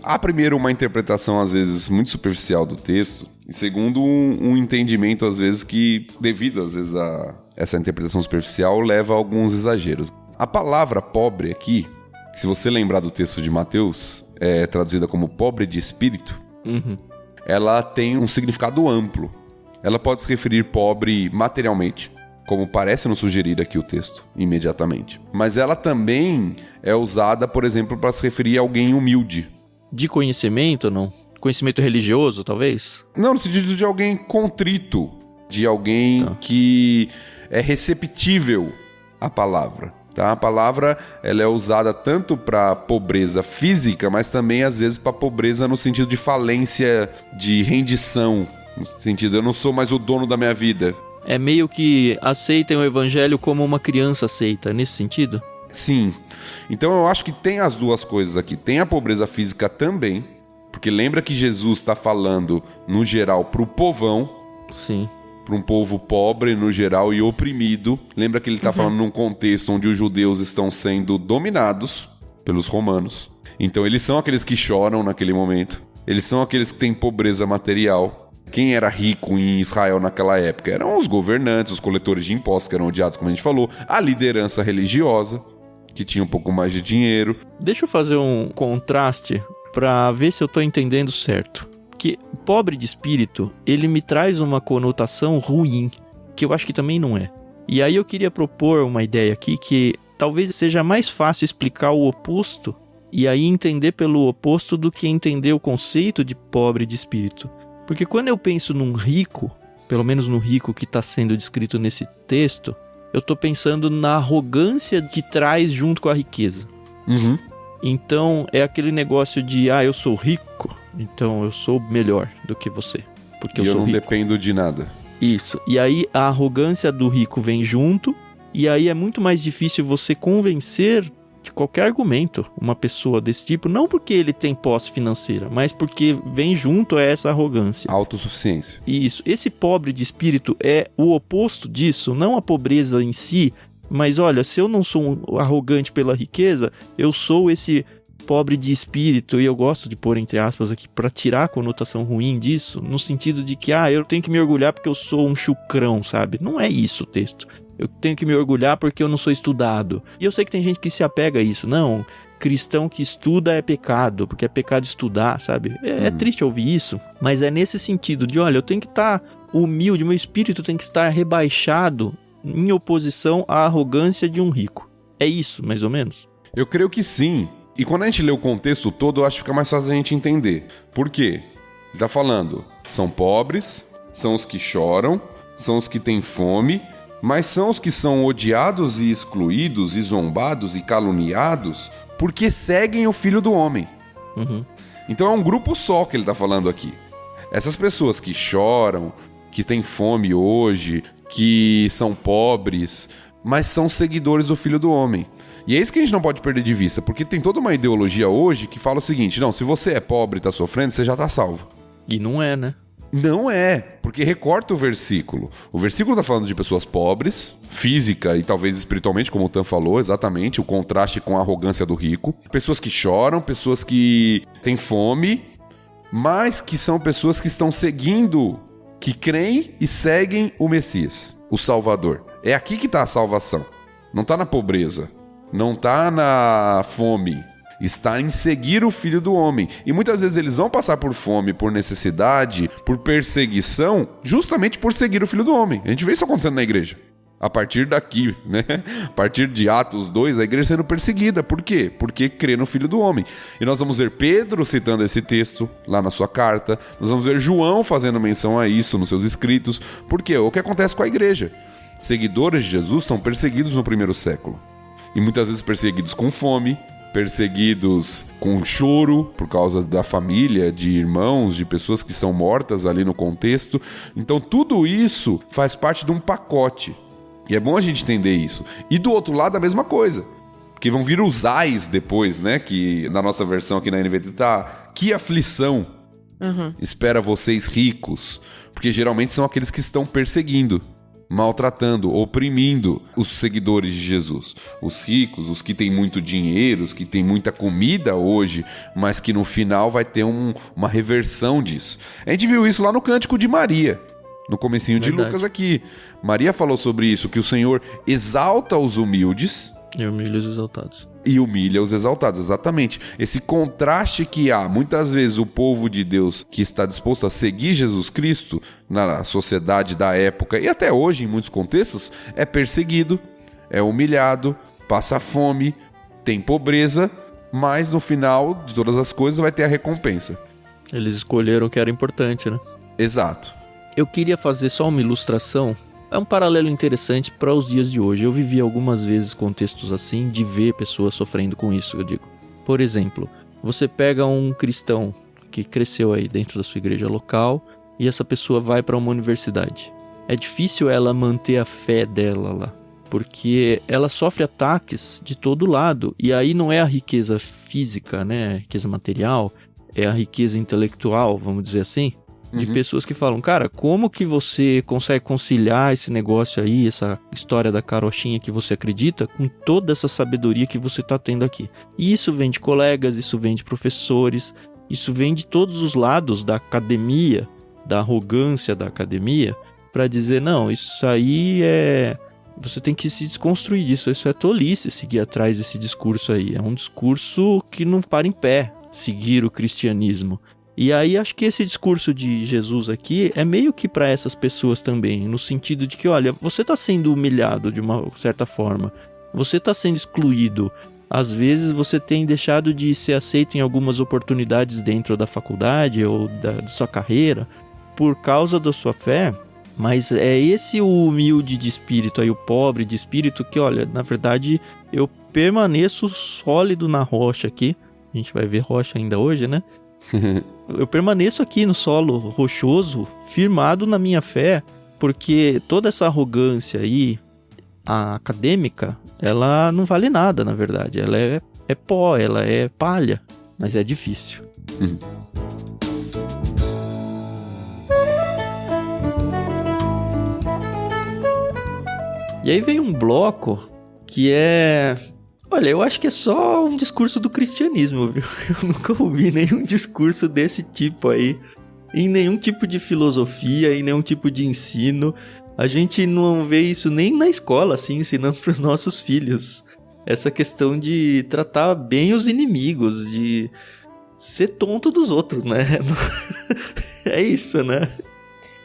Há primeiro uma interpretação às vezes muito superficial do texto e segundo um entendimento às vezes que, devido às vezes a essa interpretação superficial, leva a alguns exageros. A palavra pobre aqui, se você lembrar do texto de Mateus, é traduzida como pobre de espírito, ela tem um significado amplo. Ela pode se referir pobre materialmente, como parece nos sugerir aqui o texto, imediatamente. Mas ela também é usada, por exemplo, para se referir a alguém humilde. De conhecimento ou não? Conhecimento religioso, talvez? Não, no sentido de alguém contrito, de alguém que é receptível à palavra. Tá? A palavra ela é usada tanto para pobreza física, mas também às vezes para pobreza no sentido de falência, de rendição. No sentido, eu não sou mais o dono da minha vida. É meio que aceitem o evangelho como uma criança aceita, nesse sentido? Sim. Então eu acho que tem as duas coisas aqui. Tem a pobreza física também, porque lembra que Jesus está falando, no geral, para o povão. Sim. Para um povo pobre, no geral, e oprimido. Lembra que ele está falando num contexto onde os judeus estão sendo dominados pelos romanos. Então eles são aqueles que choram naquele momento. Eles são aqueles que têm pobreza material. Quem era rico em Israel naquela época? Eram os governantes, os coletores de impostos, que eram odiados, como a gente falou. A liderança religiosa, que tinha um pouco mais de dinheiro. Deixa eu fazer um contraste para ver se eu estou entendendo certo. Que pobre de espírito, ele me traz uma conotação ruim, que eu acho que também não é. E aí eu queria propor uma ideia aqui que talvez seja mais fácil explicar o oposto e aí entender pelo oposto do que entender o conceito de pobre de espírito. Porque quando eu penso num rico, pelo menos no rico que está sendo descrito nesse texto, eu estou pensando na arrogância que traz junto com a riqueza. Então é aquele negócio de, eu sou rico, então eu sou melhor do que você, porque eu sou rico. E eu não dependo de nada. Isso. E aí a arrogância do rico vem junto, e aí é muito mais difícil você convencer de qualquer argumento uma pessoa desse tipo, não porque ele tem posse financeira, mas porque vem junto a essa arrogância. Autossuficiência. Isso. Esse pobre de espírito é o oposto disso, não a pobreza em si, Mas olha, se eu não sou um arrogante pela riqueza, eu sou esse pobre de espírito, e eu gosto de pôr entre aspas aqui para tirar a conotação ruim disso, no sentido de que, eu tenho que me orgulhar porque eu sou um chucrão, sabe? Não é isso o texto. Eu tenho que me orgulhar porque eu não sou estudado. E eu sei que tem gente que se apega a isso. Não, cristão que estuda é pecado, porque é pecado estudar, sabe? É triste ouvir isso, mas é nesse sentido de, olha, eu tenho que estar humilde, meu espírito tem que estar rebaixado em oposição à arrogância de um rico. É isso, mais ou menos? Eu creio que sim. E quando a gente lê o contexto todo, eu acho que fica mais fácil a gente entender. Por quê? Ele está falando, são pobres, são os que choram, são os que têm fome, mas são os que são odiados e excluídos, e zombados e caluniados, porque seguem o Filho do Homem. Então é um grupo só que ele está falando aqui. Essas pessoas que choram, que têm fome hoje, que são pobres, mas são seguidores do Filho do Homem. E é isso que a gente não pode perder de vista, porque tem toda uma ideologia hoje que fala o seguinte, não, se você é pobre e está sofrendo, você já está salvo. E não é, né? Não é, porque recorta o versículo. O versículo está falando de pessoas pobres, física e talvez espiritualmente, como o Tan falou, exatamente, o contraste com a arrogância do rico. Pessoas que choram, pessoas que têm fome, mas que são pessoas que estão seguindo, que creem e seguem o Messias, o Salvador. É aqui que está a salvação. Não está na pobreza, não está na fome. Está em seguir o Filho do Homem. E muitas vezes eles vão passar por fome, por necessidade, por perseguição, justamente por seguir o Filho do Homem. A gente vê isso acontecendo na igreja. A partir daqui, né? A partir de Atos 2, a igreja sendo perseguida. Por quê? Porque crê no Filho do Homem. E nós vamos ver Pedro citando esse texto lá na sua carta. Nós vamos ver João fazendo menção a isso nos seus escritos. Por quê? O que acontece com a igreja? Seguidores de Jesus são perseguidos no primeiro século. E muitas vezes perseguidos com fome, perseguidos com choro por causa da família, de irmãos, de pessoas que são mortas ali no contexto. Então tudo isso faz parte de um pacote. E é bom a gente entender isso. E do outro lado a mesma coisa. Porque vão vir os ais depois, né? Que na nossa versão aqui na NVT tá... Que aflição espera vocês ricos. Porque geralmente são aqueles que estão perseguindo, maltratando, oprimindo os seguidores de Jesus. Os ricos, os que têm muito dinheiro, os que têm muita comida hoje, mas que no final vai ter uma reversão disso. A gente viu isso lá no Cântico de Maria, no comecinho de Lucas aqui. Maria falou sobre isso, que o Senhor exalta os humildes e humilha os exaltados. E humilha os exaltados, exatamente. Esse contraste que há, muitas vezes o povo de Deus que está disposto a seguir Jesus Cristo na sociedade da época e até hoje em muitos contextos, é perseguido, é humilhado, passa fome, tem pobreza, mas no final de todas as coisas vai ter a recompensa. Eles escolheram o que era importante, né? Exato. Eu queria fazer só uma ilustração. É um paralelo interessante para os dias de hoje. Eu vivi algumas vezes contextos assim, de ver pessoas sofrendo com isso, eu digo. Por exemplo, você pega um cristão que cresceu aí dentro da sua igreja local e essa pessoa vai para uma universidade. É difícil ela manter a fé dela lá, porque ela sofre ataques de todo lado. E aí não é a riqueza física, né, a riqueza material, é a riqueza intelectual, vamos dizer assim. De pessoas que falam, cara, como que você consegue conciliar esse negócio aí, essa história da carochinha que você acredita, com toda essa sabedoria que você tá tendo aqui? E isso vem de colegas, isso vem de professores, isso vem de todos os lados da academia, da arrogância da academia, para dizer, não, isso aí é... Você tem que se desconstruir disso, isso é tolice seguir atrás desse discurso aí. É um discurso que não para em pé, seguir o cristianismo. E aí acho que esse discurso de Jesus aqui é meio que para essas pessoas também, no sentido de que, olha, você está sendo humilhado de uma certa forma, você está sendo excluído, às vezes você tem deixado de ser aceito em algumas oportunidades dentro da faculdade ou da sua carreira por causa da sua fé, mas é esse o humilde de espírito aí, o pobre de espírito que, olha, na verdade eu permaneço sólido na rocha aqui, a gente vai ver rocha ainda hoje, né? Eu permaneço aqui no solo rochoso, firmado na minha fé, porque toda essa arrogância aí, a acadêmica, ela não vale nada, na verdade. Ela é pó, ela é palha, mas é difícil. E aí vem um bloco que é... Olha, eu acho que é só um discurso do cristianismo, viu? Eu nunca ouvi nenhum discurso desse tipo aí, em nenhum tipo de filosofia, em nenhum tipo de ensino. A gente não vê isso nem na escola, assim, ensinando para os nossos filhos. Essa questão de tratar bem os inimigos, de ser tonto dos outros, né? É isso, né?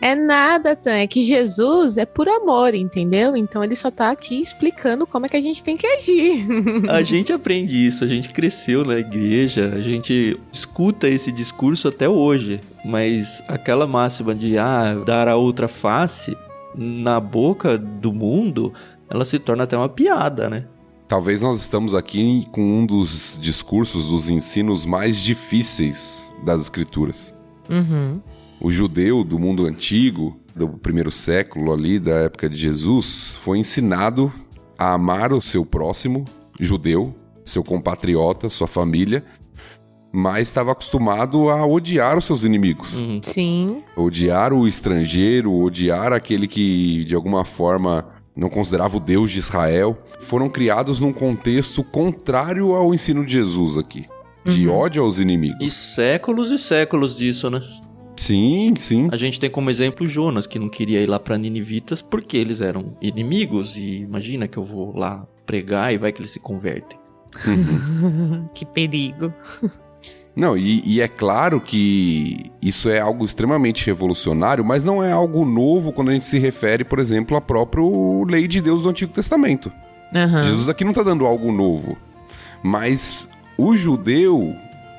É nada, Tan. É que Jesus é por amor, entendeu? Então ele só tá aqui explicando como é que a gente tem que agir. A gente aprende isso, a gente cresceu na igreja, a gente escuta esse discurso até hoje. Mas aquela máxima de dar a outra face, na boca do mundo, ela se torna até uma piada, né? Talvez nós estamos aqui com um dos discursos, dos ensinos mais difíceis das Escrituras. Uhum. O judeu do mundo antigo, do primeiro século ali, da época de Jesus, foi ensinado a amar o seu próximo, judeu, seu compatriota, sua família, mas estava acostumado a odiar os seus inimigos. Sim. Odiar o estrangeiro, odiar aquele que, de alguma forma, não considerava o Deus de Israel. Foram criados num contexto contrário ao ensino de Jesus aqui, de ódio aos inimigos. E séculos disso, né? Sim, sim. A gente tem como exemplo Jonas, que não queria ir lá para Ninivitas porque eles eram inimigos. E imagina que eu vou lá pregar e vai que eles se convertem. Que perigo. Não, e é claro que isso é algo extremamente revolucionário, mas não é algo novo quando a gente se refere, por exemplo, à própria lei de Deus do Antigo Testamento. Uhum. Jesus aqui não está dando algo novo, mas o judeu,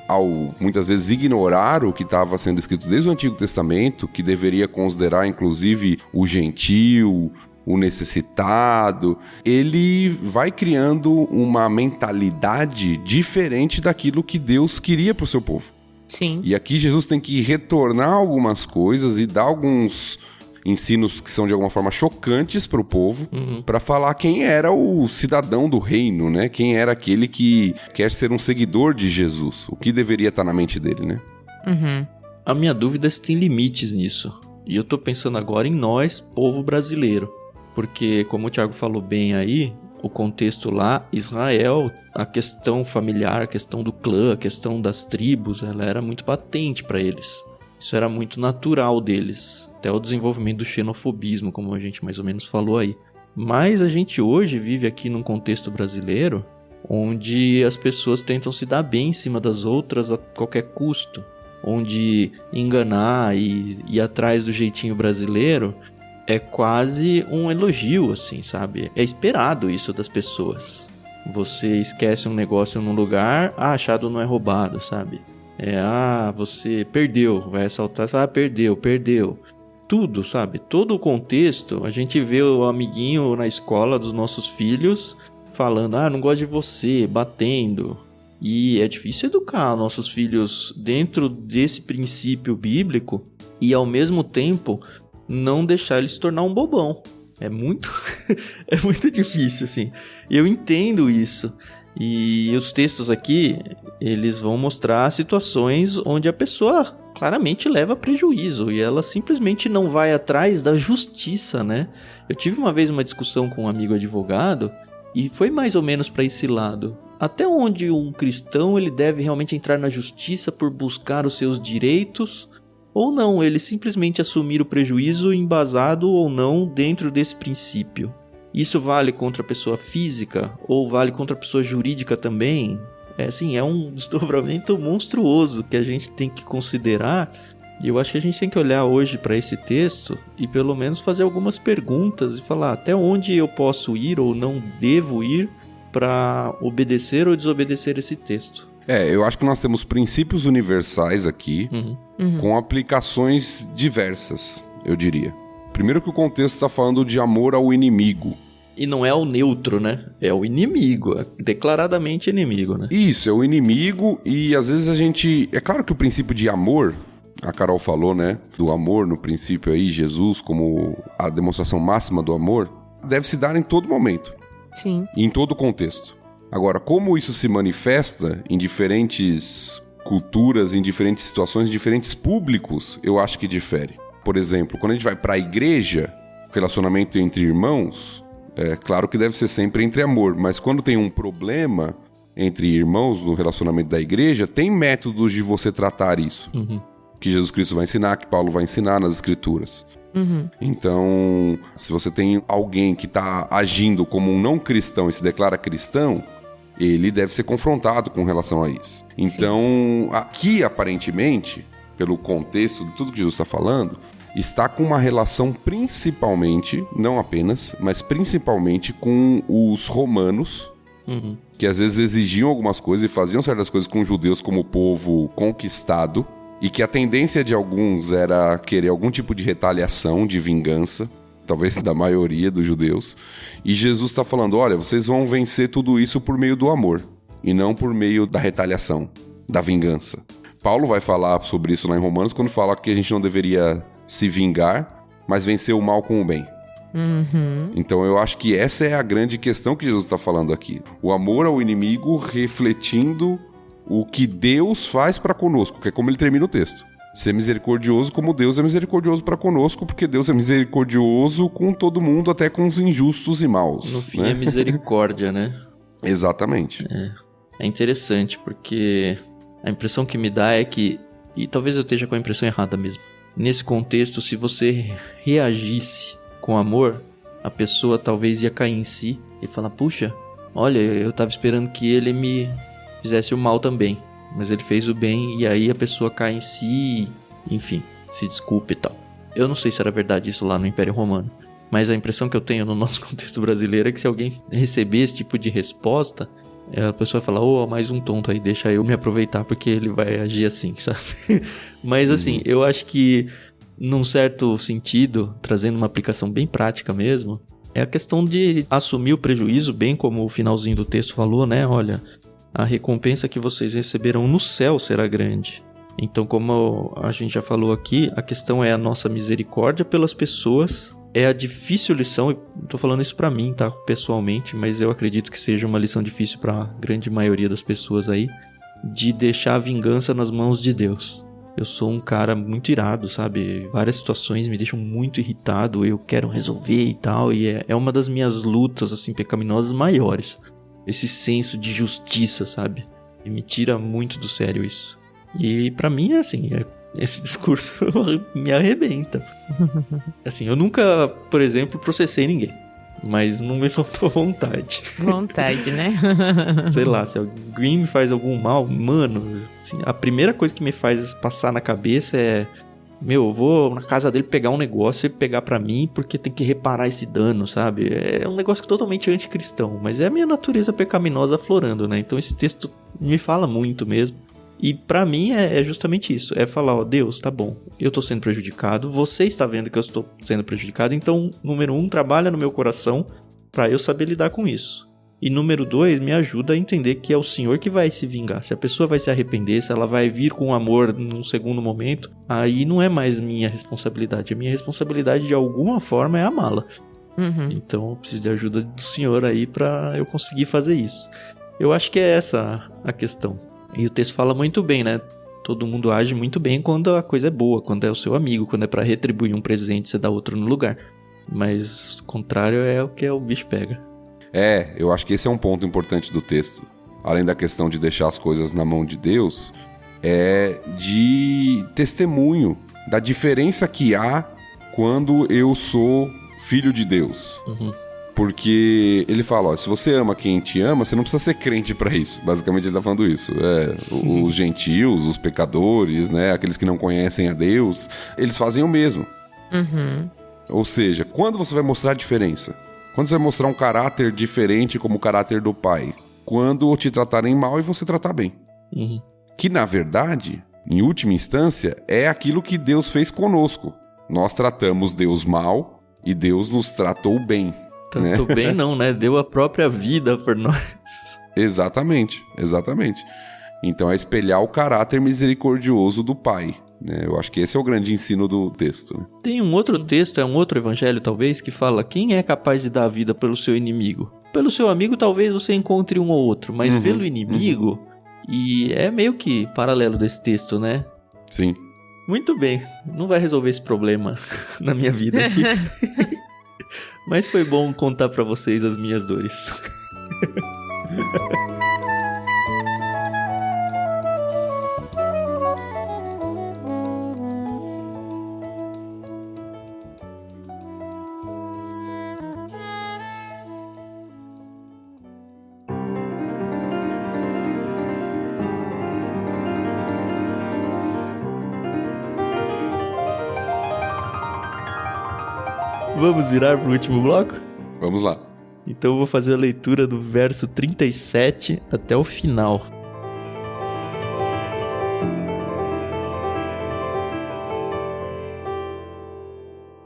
ao muitas vezes ignorar o que estava sendo escrito desde o Antigo Testamento, que deveria considerar inclusive o gentil, o necessitado, ele vai criando uma mentalidade diferente daquilo que Deus queria para o seu povo. Sim. E aqui Jesus tem que retornar algumas coisas e dar alguns ensinos que são de alguma forma chocantes para o povo, para falar quem era o cidadão do reino, né? Quem era aquele que quer ser um seguidor de Jesus, o que deveria estar na mente dele, né? Uhum. A minha dúvida é se tem limites nisso. E eu tô pensando agora em nós, povo brasileiro. Porque, como o Thiago falou bem aí, o contexto lá, Israel, a questão familiar, a questão do clã, a questão das tribos, ela era muito patente para eles. Isso era muito natural deles. Até o desenvolvimento do xenofobismo, como a gente mais ou menos falou aí. Mas a gente hoje vive aqui num contexto brasileiro onde as pessoas tentam se dar bem em cima das outras a qualquer custo. Onde enganar e ir atrás do jeitinho brasileiro é quase um elogio, assim, sabe? É esperado isso das pessoas. Você esquece um negócio num lugar, achado não é roubado, sabe? Você perdeu, vai assaltar, perdeu. Tudo, sabe? Todo o contexto, a gente vê o amiguinho na escola dos nossos filhos falando, não gosto de você, batendo. E é difícil educar nossos filhos dentro desse princípio bíblico e ao mesmo tempo não deixar ele se tornar um bobão. É muito difícil, assim. Eu entendo isso. E os textos aqui, eles vão mostrar situações onde a pessoa claramente leva prejuízo e ela simplesmente não vai atrás da justiça, né? Eu tive uma vez uma discussão com um amigo advogado e foi mais ou menos para esse lado. Até onde um cristão ele deve realmente entrar na justiça por buscar os seus direitos ou não, ele simplesmente assumir o prejuízo embasado ou não dentro desse princípio? Isso vale contra a pessoa física ou vale contra a pessoa jurídica também? É um desdobramento monstruoso que a gente tem que considerar. E eu acho que a gente tem que olhar hoje para esse texto e pelo menos fazer algumas perguntas e falar até onde eu posso ir ou não devo ir para obedecer ou desobedecer esse texto. Eu acho que nós temos princípios universais aqui, com aplicações diversas, eu diria. Primeiro que o contexto está falando de amor ao inimigo. E não é o neutro, né? É o inimigo, é declaradamente inimigo, né? Isso, é o inimigo e às vezes a gente... É claro que o princípio de amor, a Carol falou, né? Do amor no princípio aí, Jesus como a demonstração máxima do amor, deve se dar em todo momento. Sim. E em todo contexto. Agora, como isso se manifesta em diferentes culturas, em diferentes situações, em diferentes públicos, eu acho que difere. Por exemplo, quando a gente vai para a igreja, relacionamento entre irmãos, É claro que deve ser sempre entre amor, mas quando tem um problema entre irmãos no relacionamento da igreja, tem métodos de você tratar isso. Que Jesus Cristo vai ensinar, que Paulo vai ensinar nas Escrituras. Então, se você tem alguém que está agindo como um não cristão e se declara cristão, ele deve ser confrontado com relação a isso. Então, aqui aparentemente, pelo contexto de tudo que Jesus está falando, está com uma relação principalmente, não apenas, mas principalmente com os romanos, que às vezes exigiam algumas coisas e faziam certas coisas com os judeus como povo conquistado, e que a tendência de alguns era querer algum tipo de retaliação, de vingança, talvez da maioria dos judeus. E Jesus está falando, olha, vocês vão vencer tudo isso por meio do amor, e não por meio da retaliação, da vingança. Paulo vai falar sobre isso lá em Romanos, quando fala que a gente não deveria se vingar, mas vencer o mal com o bem. Então eu acho que essa é a grande questão que Jesus está falando aqui. O amor ao inimigo refletindo o que Deus faz para conosco, que é como ele termina o texto. Ser misericordioso como Deus é misericordioso para conosco, porque Deus é misericordioso com todo mundo, até com os injustos e maus. No fim é misericórdia, né? Exatamente. É interessante, porque a impressão que me dá é que, e talvez eu esteja com a impressão errada mesmo, nesse contexto, se você reagisse com amor, a pessoa talvez ia cair em si e falar, puxa, olha, eu tava esperando que ele me fizesse o mal também, mas ele fez o bem, e aí a pessoa cai em si e, enfim, se desculpa e tal. Eu não sei se era verdade isso lá no Império Romano, mas a impressão que eu tenho no nosso contexto brasileiro é que se alguém receber esse tipo de resposta, a pessoa fala, mais um tonto aí, deixa eu me aproveitar porque ele vai agir assim, sabe? Mas assim, eu acho que num certo sentido, trazendo uma aplicação bem prática mesmo, é a questão de assumir o prejuízo, bem como o finalzinho do texto falou, né? Olha, a recompensa que vocês receberão no céu será grande. Então, como a gente já falou aqui, a questão é a nossa misericórdia pelas pessoas. É a difícil lição, e tô falando isso pra mim, tá? Pessoalmente, mas eu acredito que seja uma lição difícil pra grande maioria das pessoas aí, de deixar a vingança nas mãos de Deus. Eu sou um cara muito irado, sabe? Várias situações me deixam muito irritado, eu quero resolver e tal, e é uma das minhas lutas, assim, pecaminosas maiores. Esse senso de justiça, sabe? E me tira muito do sério isso. E pra mim é assim, esse discurso me arrebenta. Assim, eu nunca, por exemplo, processei ninguém. Mas não me faltou vontade. Vontade, né? Sei lá, se alguém me faz algum mal, mano, assim, a primeira coisa que me faz passar na cabeça é... eu vou na casa dele pegar um negócio e pegar pra mim porque tem que reparar esse dano, sabe? É um negócio totalmente anticristão, mas é a minha natureza pecaminosa aflorando, né? Então esse texto me fala muito mesmo. E pra mim é justamente isso, é falar, Deus, tá bom, eu tô sendo prejudicado, você está vendo que eu estou sendo prejudicado, então, número 1, trabalha no meu coração pra eu saber lidar com isso. E número 2, me ajuda a entender que é o Senhor que vai se vingar. Se a pessoa vai se arrepender, se ela vai vir com amor num segundo momento, aí não é mais minha responsabilidade. A minha responsabilidade, de alguma forma, é amá-la. Então eu preciso de ajuda do Senhor aí pra eu conseguir fazer isso. Eu acho que é essa a questão. E o texto fala muito bem, né? Todo mundo age muito bem quando a coisa é boa, quando é o seu amigo, quando é pra retribuir um presente, você dá outro no lugar. Mas o contrário é o que o bicho pega. Eu acho que esse é um ponto importante do texto. Além da questão de deixar as coisas na mão de Deus, é de testemunho da diferença que há quando eu sou filho de Deus. Porque ele fala, se você ama quem te ama, você não precisa ser crente pra isso. Basicamente ele tá falando isso. Os gentios, os pecadores, né, aqueles que não conhecem a Deus, eles fazem o mesmo. Ou seja, quando você vai mostrar a diferença? Quando você vai mostrar um caráter diferente como o caráter do pai? Quando te tratarem mal e você tratar bem. Que, na verdade, em última instância, é aquilo que Deus fez conosco. Nós tratamos Deus mal e Deus nos tratou bem. Tanto bem não, né? Deu a própria vida por nós. Exatamente. Então é espelhar o caráter misericordioso do pai. Né? Eu acho que esse é o grande ensino do texto. Né? Tem um outro texto, um outro evangelho talvez, que fala: quem é capaz de dar a vida pelo seu inimigo? Pelo seu amigo talvez você encontre um ou outro, mas pelo inimigo, e é meio que paralelo desse texto, né? Sim. Muito bem, não vai resolver esse problema na minha vida aqui. Mas foi bom contar pra vocês as minhas dores. Vamos virar pro último bloco? Vamos lá. Então eu vou fazer a leitura do verso 37 até o final.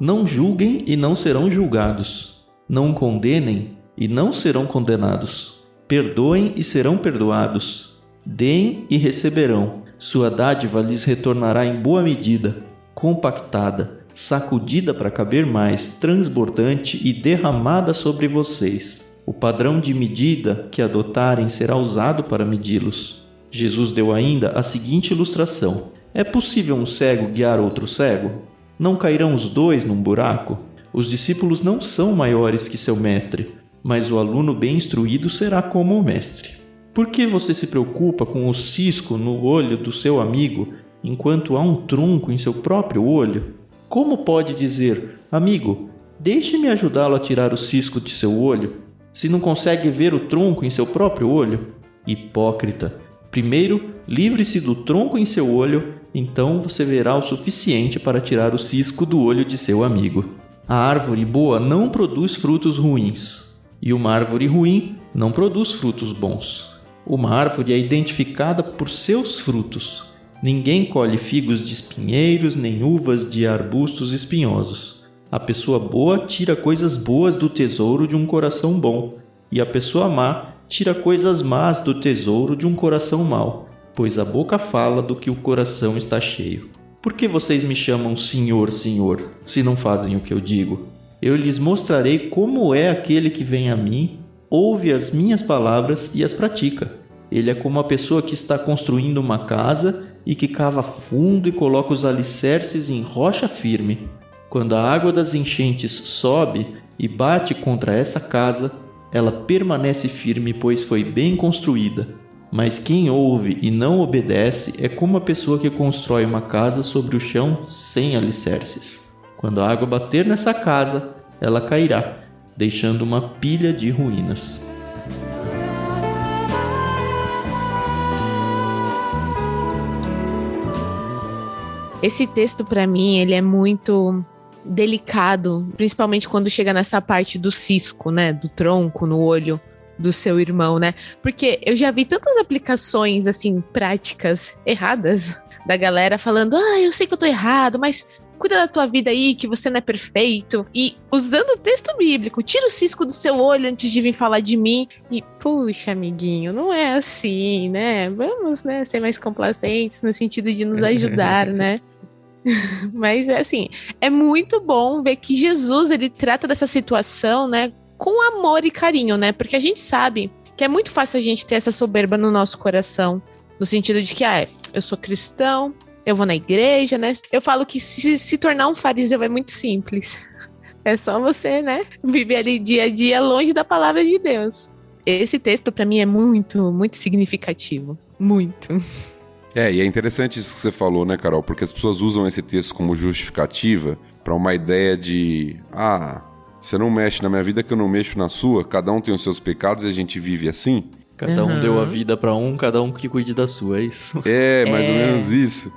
Não julguem e não serão julgados. Não condenem e não serão condenados. Perdoem e serão perdoados. Deem e receberão. Sua dádiva lhes retornará em boa medida, compactada, sacudida para caber mais, transbordante e derramada sobre vocês. O padrão de medida que adotarem será usado para medi-los. Jesus deu ainda a seguinte ilustração: é possível um cego guiar outro cego? Não cairão os dois num buraco? Os discípulos não são maiores que seu mestre, mas o aluno bem instruído será como o mestre. Por que você se preocupa com o cisco no olho do seu amigo, enquanto há um trunco em seu próprio olho? Como pode dizer, amigo, deixe-me ajudá-lo a tirar o cisco de seu olho, se não consegue ver o tronco em seu próprio olho? Hipócrita! Primeiro, livre-se do tronco em seu olho, então você verá o suficiente para tirar o cisco do olho de seu amigo. A árvore boa não produz frutos ruins, e uma árvore ruim não produz frutos bons. Uma árvore é identificada por seus frutos. Ninguém colhe figos de espinheiros, nem uvas de arbustos espinhosos. A pessoa boa tira coisas boas do tesouro de um coração bom, e a pessoa má tira coisas más do tesouro de um coração mau, pois a boca fala do que o coração está cheio. Por que vocês me chamam Senhor, Senhor, se não fazem o que eu digo? Eu lhes mostrarei como é aquele que vem a mim, ouve as minhas palavras e as pratica. Ele é como a pessoa que está construindo uma casa e que cava fundo e coloca os alicerces em rocha firme. Quando a água das enchentes sobe e bate contra essa casa, ela permanece firme, pois foi bem construída. Mas quem ouve e não obedece é como a pessoa que constrói uma casa sobre o chão sem alicerces. Quando a água bater nessa casa, ela cairá, deixando uma pilha de ruínas. Esse texto, para mim, ele é muito delicado, principalmente quando chega nessa parte do cisco, né? Do tronco no olho do seu irmão, né? Porque eu já vi tantas aplicações, assim, práticas erradas da galera falando, eu sei que eu tô errado, mas cuida da tua vida aí, que você não é perfeito. E usando o texto bíblico, tira o cisco do seu olho antes de vir falar de mim. E, puxa, amiguinho, não é assim, né? Vamos, né, ser mais complacentes no sentido de nos ajudar, né? Mas, assim, é muito bom ver que Jesus, ele trata dessa situação, né, com amor e carinho, né? Porque a gente sabe que é muito fácil a gente ter essa soberba no nosso coração, no sentido de que, eu sou cristão, eu vou na igreja, né? Eu falo que se tornar um fariseu é muito simples. É só você, né, viver ali dia a dia longe da palavra de Deus. Esse texto, pra mim, é muito, muito significativo. Muito. E é interessante isso que você falou, né, Carol? Porque as pessoas usam esse texto como justificativa para uma ideia de... você não mexe na minha vida que eu não mexo na sua, cada um tem os seus pecados e a gente vive assim. Cada um deu a vida para um, cada um que cuide da sua, é isso? É, mais ou menos isso.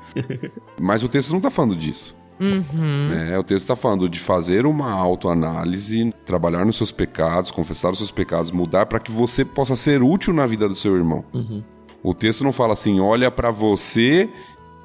Mas o texto não tá falando disso. O texto tá falando de fazer uma autoanálise, trabalhar nos seus pecados, confessar os seus pecados, mudar para que você possa ser útil na vida do seu irmão. O texto não fala assim, olha para você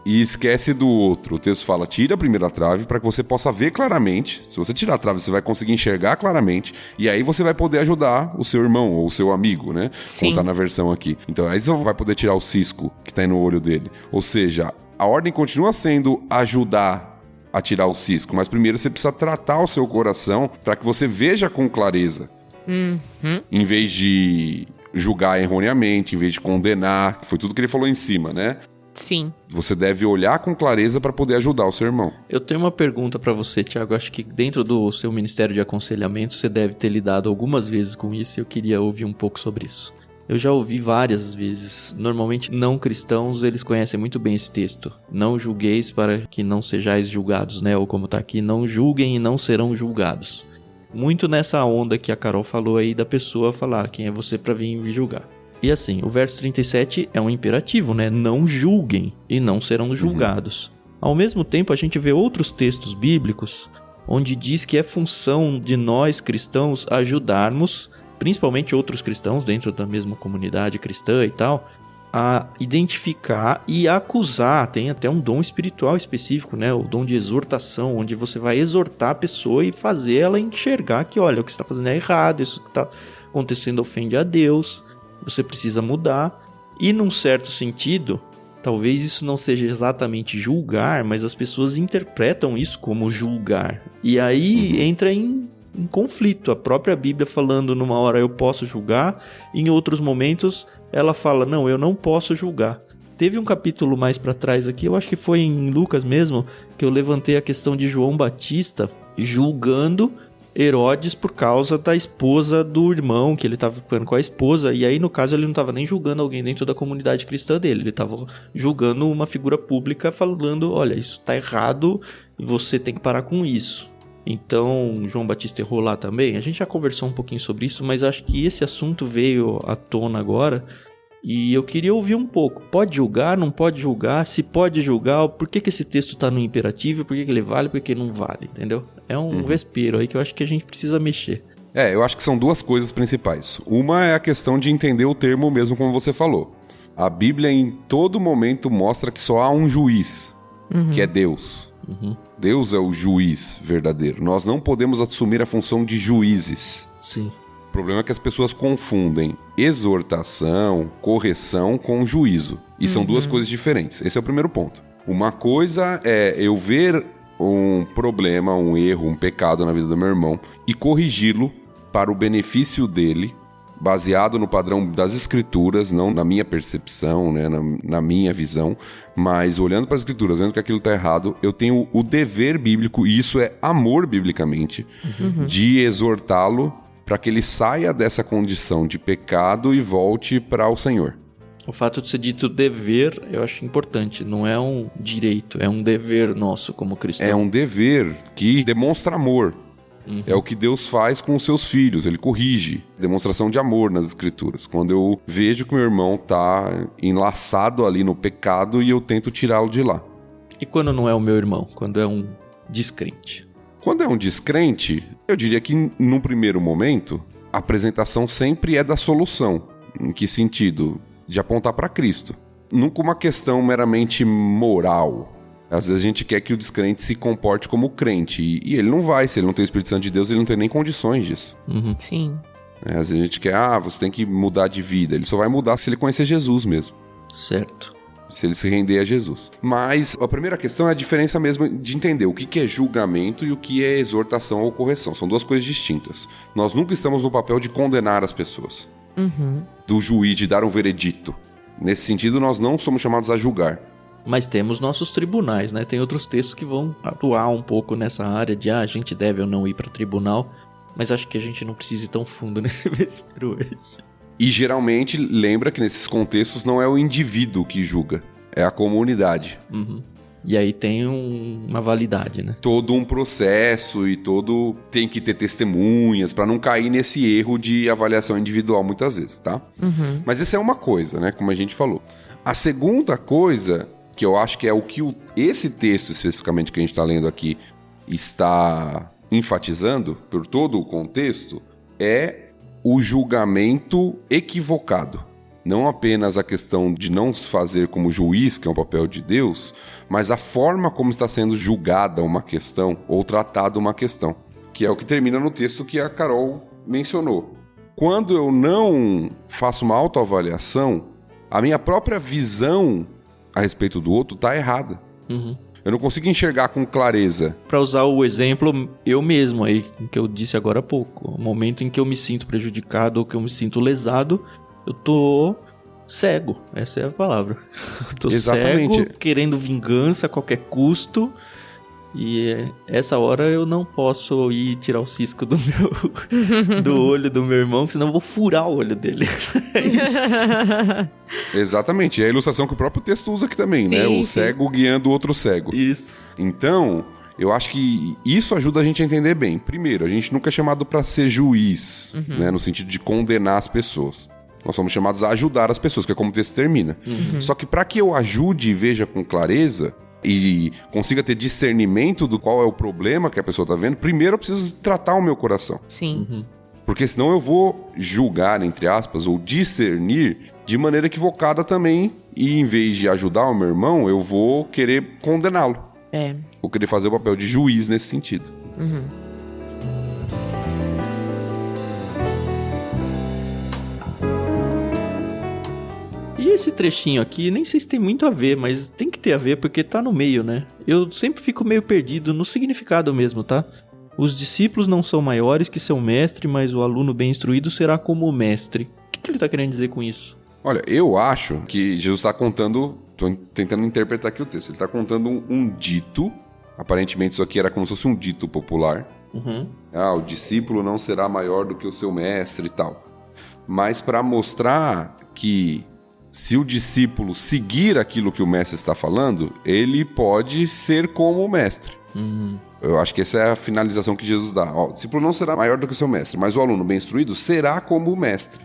e esquece do outro. O texto fala, tira a primeira trave para que você possa ver claramente. Se você tirar a trave, você vai conseguir enxergar claramente. E aí você vai poder ajudar o seu irmão ou o seu amigo, né? Sim. Como tá na versão aqui. Então aí você vai poder tirar o cisco que tá aí no olho dele. Ou seja, a ordem continua sendo ajudar a tirar o cisco. Mas primeiro você precisa tratar o seu coração para que você veja com clareza. Em vez de julgar erroneamente, em vez de condenar, que foi tudo que ele falou em cima, né? Sim. Você deve olhar com clareza para poder ajudar o seu irmão. Eu tenho uma pergunta pra você, Thiago. Acho que dentro do seu ministério de aconselhamento, você deve ter lidado algumas vezes com isso e eu queria ouvir um pouco sobre isso. Eu já ouvi várias vezes. Normalmente não cristãos, eles conhecem muito bem esse texto. Não julgueis para que não sejais julgados, né? Ou como tá aqui, não julguem e não serão julgados. Muito nessa onda que a Carol falou aí da pessoa falar quem é você pra vir me julgar. E assim, o verso 37 é um imperativo, né? Não julguem e não serão julgados. Ao mesmo tempo, a gente vê outros textos bíblicos onde diz que é função de nós cristãos ajudarmos, principalmente outros cristãos dentro da mesma comunidade cristã e tal, a identificar e acusar. Tem até um dom espiritual específico, né? O dom de exortação, onde você vai exortar a pessoa e fazer ela enxergar que, olha, o que você está fazendo é errado, isso que está acontecendo ofende a Deus, você precisa mudar. E num certo sentido, talvez isso não seja exatamente julgar, mas as pessoas interpretam isso como julgar. E aí entra em conflito. A própria Bíblia falando numa hora eu posso julgar, em outros momentos ela fala, não, eu não posso julgar. Teve um capítulo mais pra trás aqui, eu acho que foi em Lucas mesmo, que eu levantei a questão de João Batista julgando Herodes por causa da esposa do irmão, que ele estava ficando com a esposa, e aí no caso ele não estava nem julgando alguém dentro da comunidade cristã dele, ele estava julgando uma figura pública falando, olha, isso está errado e você tem que parar com isso. Então, João Batista errou lá também. A gente já conversou um pouquinho sobre isso, mas acho que esse assunto veio à tona agora e eu queria ouvir um pouco. Pode julgar, não pode julgar? Se pode julgar, por que esse texto está no imperativo? Por que ele vale, por que ele não vale, entendeu? É um vespeiro aí que eu acho que a gente precisa mexer. Eu acho que são duas coisas principais. Uma é a questão de entender o termo mesmo como você falou. A Bíblia em todo momento mostra que só há um juiz, que é Deus. Deus é o juiz verdadeiro. Nós não podemos assumir a função de juízes. Sim. O problema é que as pessoas confundem exortação, correção com juízo. E são duas coisas diferentes. Esse é o primeiro ponto. Uma coisa é eu ver um problema, um erro, um pecado na vida do meu irmão e corrigi-lo para o benefício dele, baseado no padrão das Escrituras, não na minha percepção, né, na minha visão, mas olhando para as Escrituras, vendo que aquilo está errado, eu tenho o dever bíblico, e isso é amor biblicamente, de exortá-lo para que ele saia dessa condição de pecado e volte para o Senhor. O fato de ser dito dever, eu acho importante. Não é um direito, é um dever nosso como cristão. É um dever que demonstra amor. É o que Deus faz com os seus filhos, ele corrige. Demonstração de amor nas Escrituras. Quando eu vejo que meu irmão está enlaçado ali no pecado e eu tento tirá-lo de lá. E quando não é o meu irmão? Quando é um descrente? Quando é um descrente, eu diria que num primeiro momento, a apresentação sempre é da solução. Em que sentido? De apontar para Cristo. Nunca uma questão meramente moral. Às vezes a gente quer que o descrente se comporte como crente. E ele não vai. Se ele não tem o Espírito Santo de Deus, ele não tem nem condições disso. Sim. Às vezes a gente quer, você tem que mudar de vida. Ele só vai mudar se ele conhecer Jesus mesmo. Certo. Se ele se render a Jesus. Mas a primeira questão é a diferença mesmo de entender o que é julgamento e o que é exortação ou correção. São duas coisas distintas. Nós nunca estamos no papel de condenar as pessoas. Do juiz, de dar um veredito. Nesse sentido, nós não somos chamados a julgar. Mas temos nossos tribunais, né? Tem outros textos que vão atuar um pouco nessa área de a gente deve ou não ir para tribunal, mas acho que a gente não precisa ir tão fundo nesse vespeiro hoje. E geralmente, lembra que nesses contextos não é o indivíduo que julga, é a comunidade. E aí tem uma validade, né? Todo um processo e tem que ter testemunhas para não cair nesse erro de avaliação individual muitas vezes, tá? Mas essa é uma coisa, né? Como a gente falou. A segunda coisa, que eu acho que é o que esse texto especificamente que a gente está lendo aqui está enfatizando por todo o contexto, é o julgamento equivocado. Não apenas a questão de não se fazer como juiz, que é um papel de Deus, mas a forma como está sendo julgada uma questão ou tratada uma questão, que é o que termina no texto que a Carol mencionou. Quando eu não faço uma autoavaliação, a minha própria visão a respeito do outro está errada. Eu não consigo enxergar com clareza. Para usar o exemplo, eu mesmo aí, que eu disse agora há pouco, o momento em que eu me sinto prejudicado ou que eu me sinto lesado, eu tô cego, essa é a palavra. Eu tô Exatamente. cego, querendo vingança a qualquer custo. E essa hora eu não posso ir tirar o cisco do olho do meu irmão, senão eu vou furar o olho dele. É isso. Exatamente, é a ilustração que o próprio texto usa aqui também, né? O cego guiando o outro cego. Isso. Então, eu acho que isso ajuda a gente a entender bem. Primeiro, a gente nunca é chamado para ser juiz, né? No sentido de condenar as pessoas. Nós somos chamados a ajudar as pessoas, que é como o texto termina. Só que para que eu ajude e veja com clareza e consiga ter discernimento do qual é o problema que a pessoa tá vendo, primeiro eu preciso tratar o meu coração. Sim. Porque senão eu vou julgar, entre aspas, ou discernir de maneira equivocada também. E em vez de ajudar o meu irmão, eu vou querer condená-lo. Vou querer fazer o papel de juiz nesse sentido. E esse trechinho aqui, nem sei se tem muito a ver, mas tem que ter a ver porque tá no meio, né? Eu sempre fico meio perdido no significado mesmo, tá? Os discípulos não são maiores que seu mestre, mas o aluno bem instruído será como o mestre. O que ele tá querendo dizer com isso? Olha, eu acho que Jesus está contando, tô tentando interpretar aqui o texto, ele está contando um dito, aparentemente isso aqui era como se fosse um dito popular. O discípulo não será maior do que o seu mestre e tal. Mas para mostrar que se o discípulo seguir aquilo que o mestre está falando, ele pode ser como o mestre. Eu acho que essa é a finalização que Jesus dá. O discípulo não será maior do que o seu mestre, mas o aluno bem instruído será como o mestre.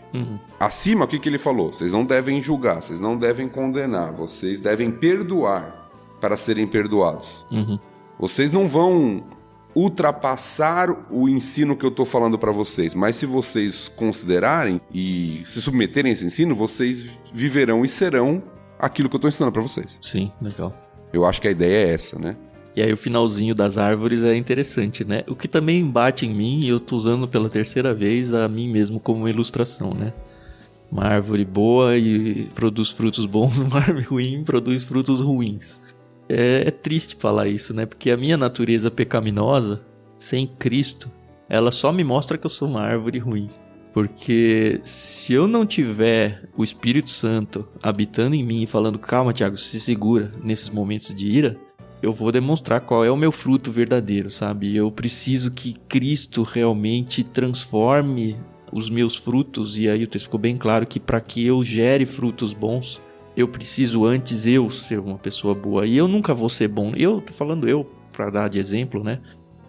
Acima, o que ele falou? Vocês não devem julgar, vocês não devem condenar, vocês devem perdoar para serem perdoados. Vocês não vão ultrapassar o ensino que eu estou falando para vocês, mas se vocês considerarem e se submeterem a esse ensino, vocês viverão e serão aquilo que eu estou ensinando para vocês. Sim, legal. Eu acho que a ideia é essa, né? E aí o finalzinho das árvores é interessante, né? O que também bate em mim, e eu tô usando pela terceira vez a mim mesmo como uma ilustração, né? Uma árvore boa e produz frutos bons, uma árvore ruim produz frutos ruins. É triste falar isso, né? Porque a minha natureza pecaminosa, sem Cristo, ela só me mostra que eu sou uma árvore ruim. Porque se eu não tiver o Espírito Santo habitando em mim e falando, calma, Thiago, se segura nesses momentos de ira, eu vou demonstrar qual é o meu fruto verdadeiro, sabe? Eu preciso que Cristo realmente transforme os meus frutos, e aí o texto ficou bem claro que para que eu gere frutos bons, eu preciso antes eu ser uma pessoa boa. E eu nunca vou ser bom. Eu tô falando eu para dar de exemplo, né?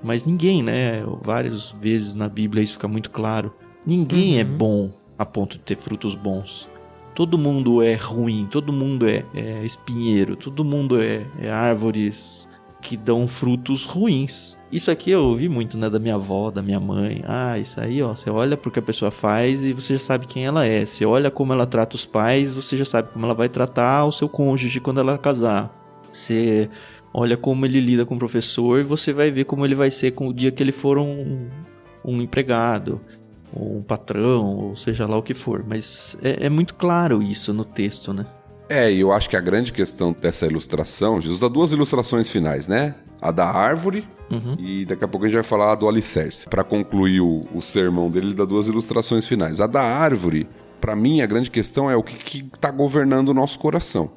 Mas ninguém, né? Várias vezes na Bíblia isso fica muito claro. Ninguém é bom a ponto de ter frutos bons. Todo mundo é ruim, todo mundo é espinheiro, todo mundo é árvores que dão frutos ruins. Isso aqui eu ouvi muito, né, da minha avó, da minha mãe. Isso aí, ó, você olha pro que a pessoa faz e você já sabe quem ela é. Você olha como ela trata os pais, você já sabe como ela vai tratar o seu cônjuge quando ela casar. Você olha como ele lida com o professor e você vai ver como ele vai ser com o dia que ele for um empregado, ou um patrão, ou seja lá o que for. Mas é muito claro isso no texto, né? E eu acho que a grande questão dessa ilustração, Jesus dá duas ilustrações finais, né? A da árvore e daqui a pouco a gente vai falar do alicerce. Para concluir o sermão dele, ele dá duas ilustrações finais. A da árvore, para mim, a grande questão é o que tá governando o nosso coração.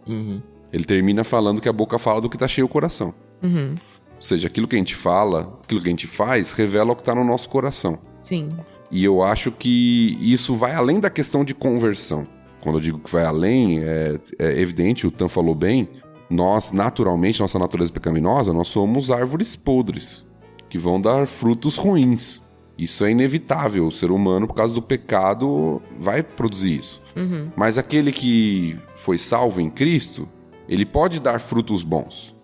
Ele termina falando que a boca fala do que tá cheio o coração. Ou seja, aquilo que a gente fala, aquilo que a gente faz, revela o que tá no nosso coração. Sim. E eu acho que isso vai além da questão de conversão. Quando eu digo que vai além, é evidente, o Tan falou bem, nós, naturalmente, nossa natureza pecaminosa, nós somos árvores podres, que vão dar frutos ruins. Isso é inevitável, o ser humano, por causa do pecado, vai produzir isso. Mas aquele que foi salvo em Cristo, ele pode dar frutos bons.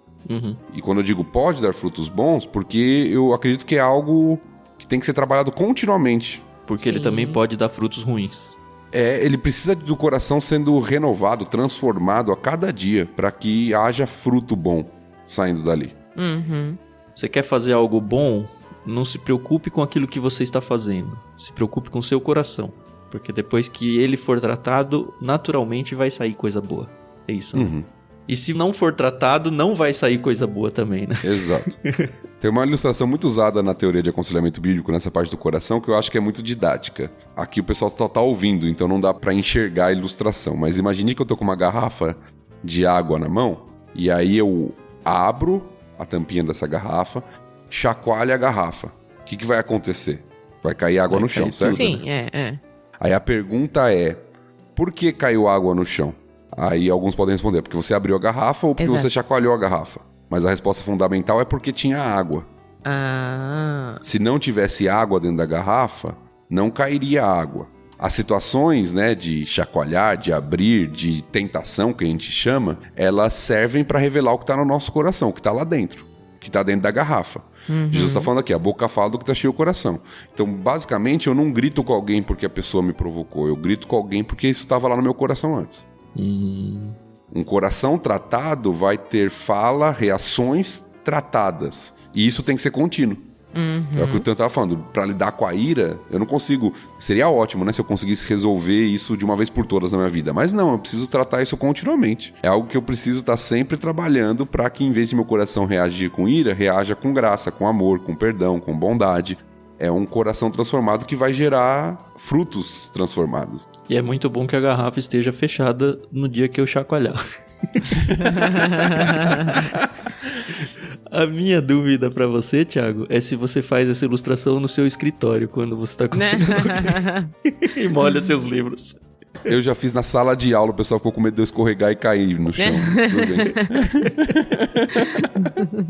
E quando eu digo pode dar frutos bons, porque eu acredito que é algo que tem que ser trabalhado continuamente. Porque ele também pode dar frutos ruins. Ele precisa do coração sendo renovado, transformado a cada dia, para que haja fruto bom saindo dali. Você quer fazer algo bom? Não se preocupe com aquilo que você está fazendo. Se preocupe com o seu coração. Porque depois que ele for tratado, naturalmente vai sair coisa boa. É isso, né? E se não for tratado, não vai sair coisa boa também, né? Exato. Tem uma ilustração muito usada na teoria de aconselhamento bíblico, nessa parte do coração, que eu acho que é muito didática. Aqui o pessoal só tá ouvindo, então não dá pra enxergar a ilustração. Mas imagine que eu tô com uma garrafa de água na mão, e aí eu abro a tampinha dessa garrafa, chacoalho a garrafa. O que vai acontecer? Vai cair água no chão, certo? Sim, é. Aí a pergunta é, por que caiu água no chão? Aí alguns podem responder, porque você abriu a garrafa ou porque você chacoalhou a garrafa. Mas a resposta fundamental é porque tinha água. Se não tivesse água dentro da garrafa, não cairia água. As situações, né, de chacoalhar, de abrir, de tentação, que a gente chama, elas servem para revelar o que está no nosso coração, o que está lá dentro, que está dentro da garrafa. Jesus está falando aqui, a boca fala do que está cheio o coração. Então, basicamente, eu não grito com alguém porque a pessoa me provocou, eu grito com alguém porque isso estava lá no meu coração antes. Um coração tratado vai ter fala, reações tratadas. E isso tem que ser contínuo. É o que o Tan estava falando. Para lidar com a ira, eu não consigo... Seria ótimo, né? Se eu conseguisse resolver isso de uma vez por todas na minha vida. Mas não, eu preciso tratar isso continuamente. É algo que eu preciso estar sempre trabalhando para que, em vez de meu coração reagir com ira, reaja com graça, com amor, com perdão, com bondade. É um coração transformado que vai gerar frutos transformados. E é muito bom que a garrafa esteja fechada no dia que eu chacoalhar. A minha dúvida pra você, Thiago, é se você faz essa ilustração no seu escritório quando você tá aconselhando alguém e molha seus livros. Eu já fiz na sala de aula, o pessoal ficou com medo de eu escorregar e cair no chão. Tudo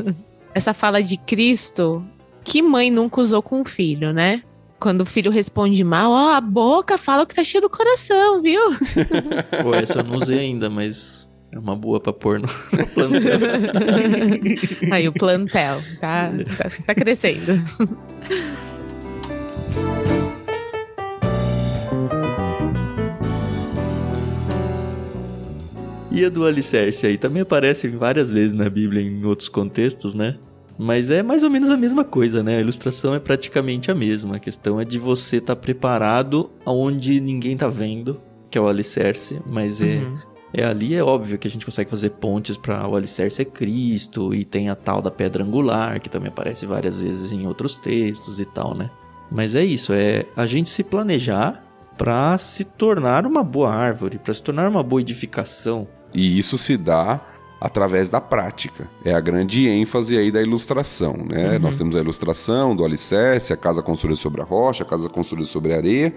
bem. Essa fala de Cristo, que mãe nunca usou com o filho, né? Quando o filho responde mal, a boca fala o que tá cheio do coração, viu? Pô, essa eu não usei ainda, mas é uma boa pra pôr no plantel. Aí o plantel tá crescendo. E a do alicerce aí também aparece várias vezes na Bíblia em outros contextos, né? Mas é mais ou menos a mesma coisa, né? A ilustração é praticamente a mesma. A questão é de você estar preparado aonde ninguém tá vendo, que é o alicerce. Mas ali é óbvio que a gente consegue fazer pontes para o alicerce é Cristo. E tem a tal da pedra angular, que também aparece várias vezes em outros textos e tal, né? Mas é isso, é a gente se planejar para se tornar uma boa árvore, para se tornar uma boa edificação. E isso se dá através da prática. É a grande ênfase aí da ilustração, né? Nós temos a ilustração do alicerce, a casa construída sobre a rocha, a casa construída sobre a areia,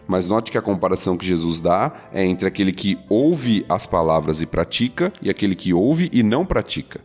mas note que a comparação que Jesus dá é entre aquele que ouve as palavras e pratica e aquele que ouve e não pratica.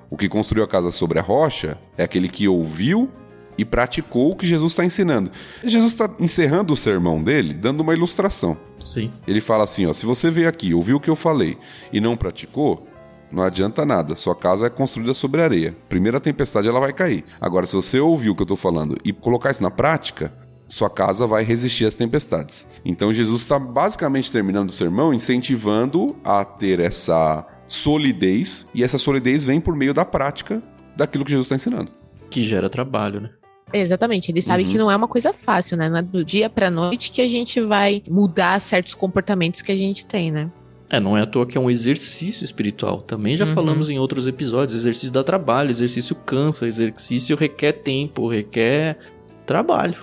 O que construiu a casa sobre a rocha é aquele que ouviu e praticou o que Jesus está ensinando. Jesus está encerrando o sermão dele dando uma ilustração. Sim. Ele fala assim, ó, se você veio aqui, ouviu o que eu falei e não praticou, não adianta nada, sua casa é construída sobre areia. Primeira tempestade ela vai cair. Agora, se você ouviu o que eu estou falando e colocar isso na prática, sua casa vai resistir às tempestades. Então Jesus está basicamente terminando o sermão incentivando a ter essa solidez, e essa solidez vem por meio da prática daquilo que Jesus está ensinando. Que gera trabalho, né? Exatamente, ele sabe que não é uma coisa fácil, né? Não é do dia pra noite que a gente vai mudar certos comportamentos que a gente tem, né? Não é à toa que é um exercício espiritual. Também já falamos em outros episódios. Exercício dá trabalho, exercício cansa, exercício requer tempo, requer trabalho.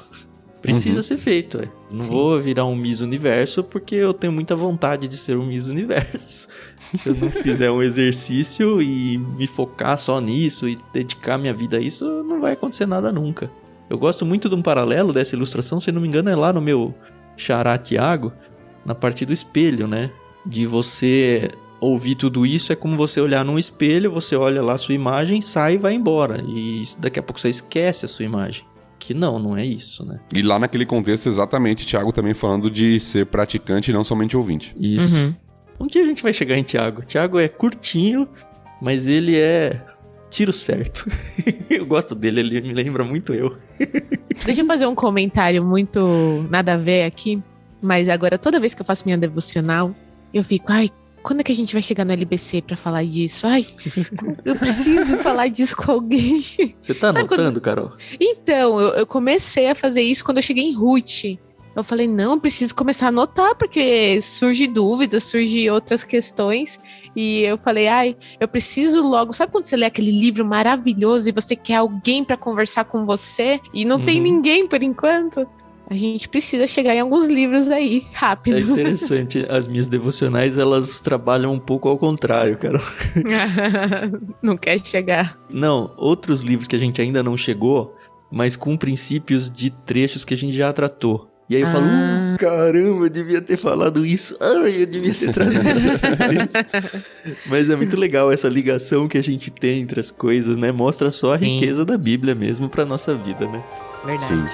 Precisa ser feito. Não vou virar um Miss Universo porque eu tenho muita vontade de ser um Miss Universo. Se eu não fizer um exercício e me focar só nisso e dedicar minha vida a isso, não vai acontecer nada nunca. Eu gosto muito de um paralelo dessa ilustração, se não me engano é lá no meu xará Tiago, na parte do espelho, né? De você ouvir tudo isso é como você olhar num espelho, você olha lá a sua imagem, sai e vai embora. E daqui a pouco você esquece a sua imagem. Que não é isso, né? E lá naquele contexto, exatamente, Tiago também falando de ser praticante e não somente ouvinte. Isso. Um dia a gente vai chegar em Tiago. Tiago é curtinho, mas ele é tiro certo. Eu gosto dele, ele me lembra muito eu. Deixa eu fazer um comentário muito nada a ver aqui, mas agora toda vez que eu faço minha devocional, eu fico, quando é que a gente vai chegar no LBC pra falar disso? Eu preciso falar disso com alguém. Você tá anotando, Carol? Então, eu comecei a fazer isso quando eu cheguei em Ruth. Eu falei, não, eu preciso começar a anotar, porque surge dúvidas, surge outras questões. E eu falei, eu preciso logo... Sabe quando você lê aquele livro maravilhoso e você quer alguém para conversar com você e não tem ninguém por enquanto? A gente precisa chegar em alguns livros aí, rápido. É interessante, as minhas devocionais, elas trabalham um pouco ao contrário, cara. Não quer chegar. Não, outros livros que a gente ainda não chegou, mas com princípios de trechos que a gente já tratou. E aí eu falo, caramba, eu devia ter falado isso. Eu devia ter trazido esse texto. Mas é muito legal essa ligação que a gente tem entre as coisas, né? Mostra só a riqueza da Bíblia mesmo pra nossa vida, né? Verdade. Sim.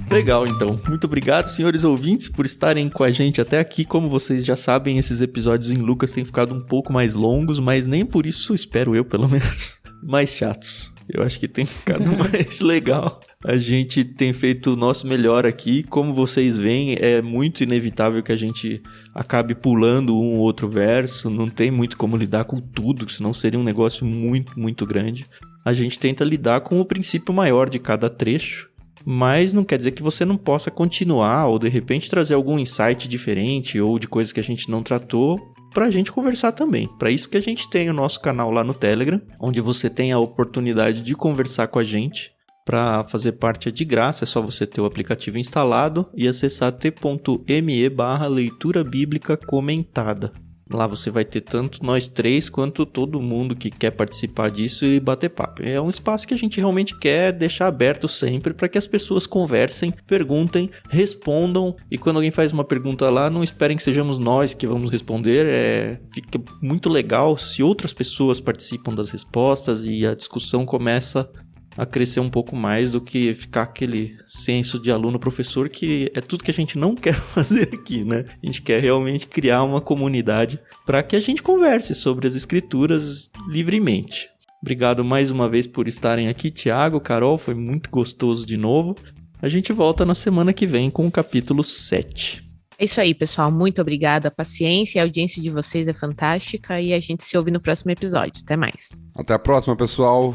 Legal, então. Muito obrigado, senhores ouvintes, por estarem com a gente até aqui. Como vocês já sabem, esses episódios em Lucas têm ficado um pouco mais longos, mas nem por isso, espero eu, pelo menos, mais chatos. Eu acho que tem ficado mais legal. A gente tem feito o nosso melhor aqui. Como vocês veem, é muito inevitável que a gente acabe pulando um ou outro verso. Não tem muito como lidar com tudo, senão seria um negócio muito, muito grande. A gente tenta lidar com o princípio maior de cada trecho. Mas não quer dizer que você não possa continuar ou de repente trazer algum insight diferente ou de coisas que a gente não tratou pra gente conversar também. Para isso que a gente tem o nosso canal lá no Telegram, onde você tem a oportunidade de conversar com a gente. Para fazer parte é de graça, é só você ter o aplicativo instalado e acessar t.me/leitura bíblica comentada. Lá você vai ter tanto nós três quanto todo mundo que quer participar disso e bater papo. É um espaço que a gente realmente quer deixar aberto sempre para que as pessoas conversem, perguntem, respondam. E quando alguém faz uma pergunta lá, não esperem que sejamos nós que vamos responder. Fica muito legal se outras pessoas participam das respostas e a discussão começa a crescer um pouco mais do que ficar aquele senso de aluno-professor, que é tudo que a gente não quer fazer aqui, né? A gente quer realmente criar uma comunidade para que a gente converse sobre as escrituras livremente. Obrigado mais uma vez por estarem aqui, Thiago, Carol, foi muito gostoso de novo. A gente volta na semana que vem com o capítulo 7. É isso aí, pessoal. Muito obrigada. A paciência e a audiência de vocês é fantástica e a gente se ouve no próximo episódio. Até mais. Até a próxima, pessoal.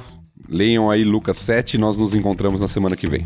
Leiam aí Lucas 7 e nós nos encontramos na semana que vem.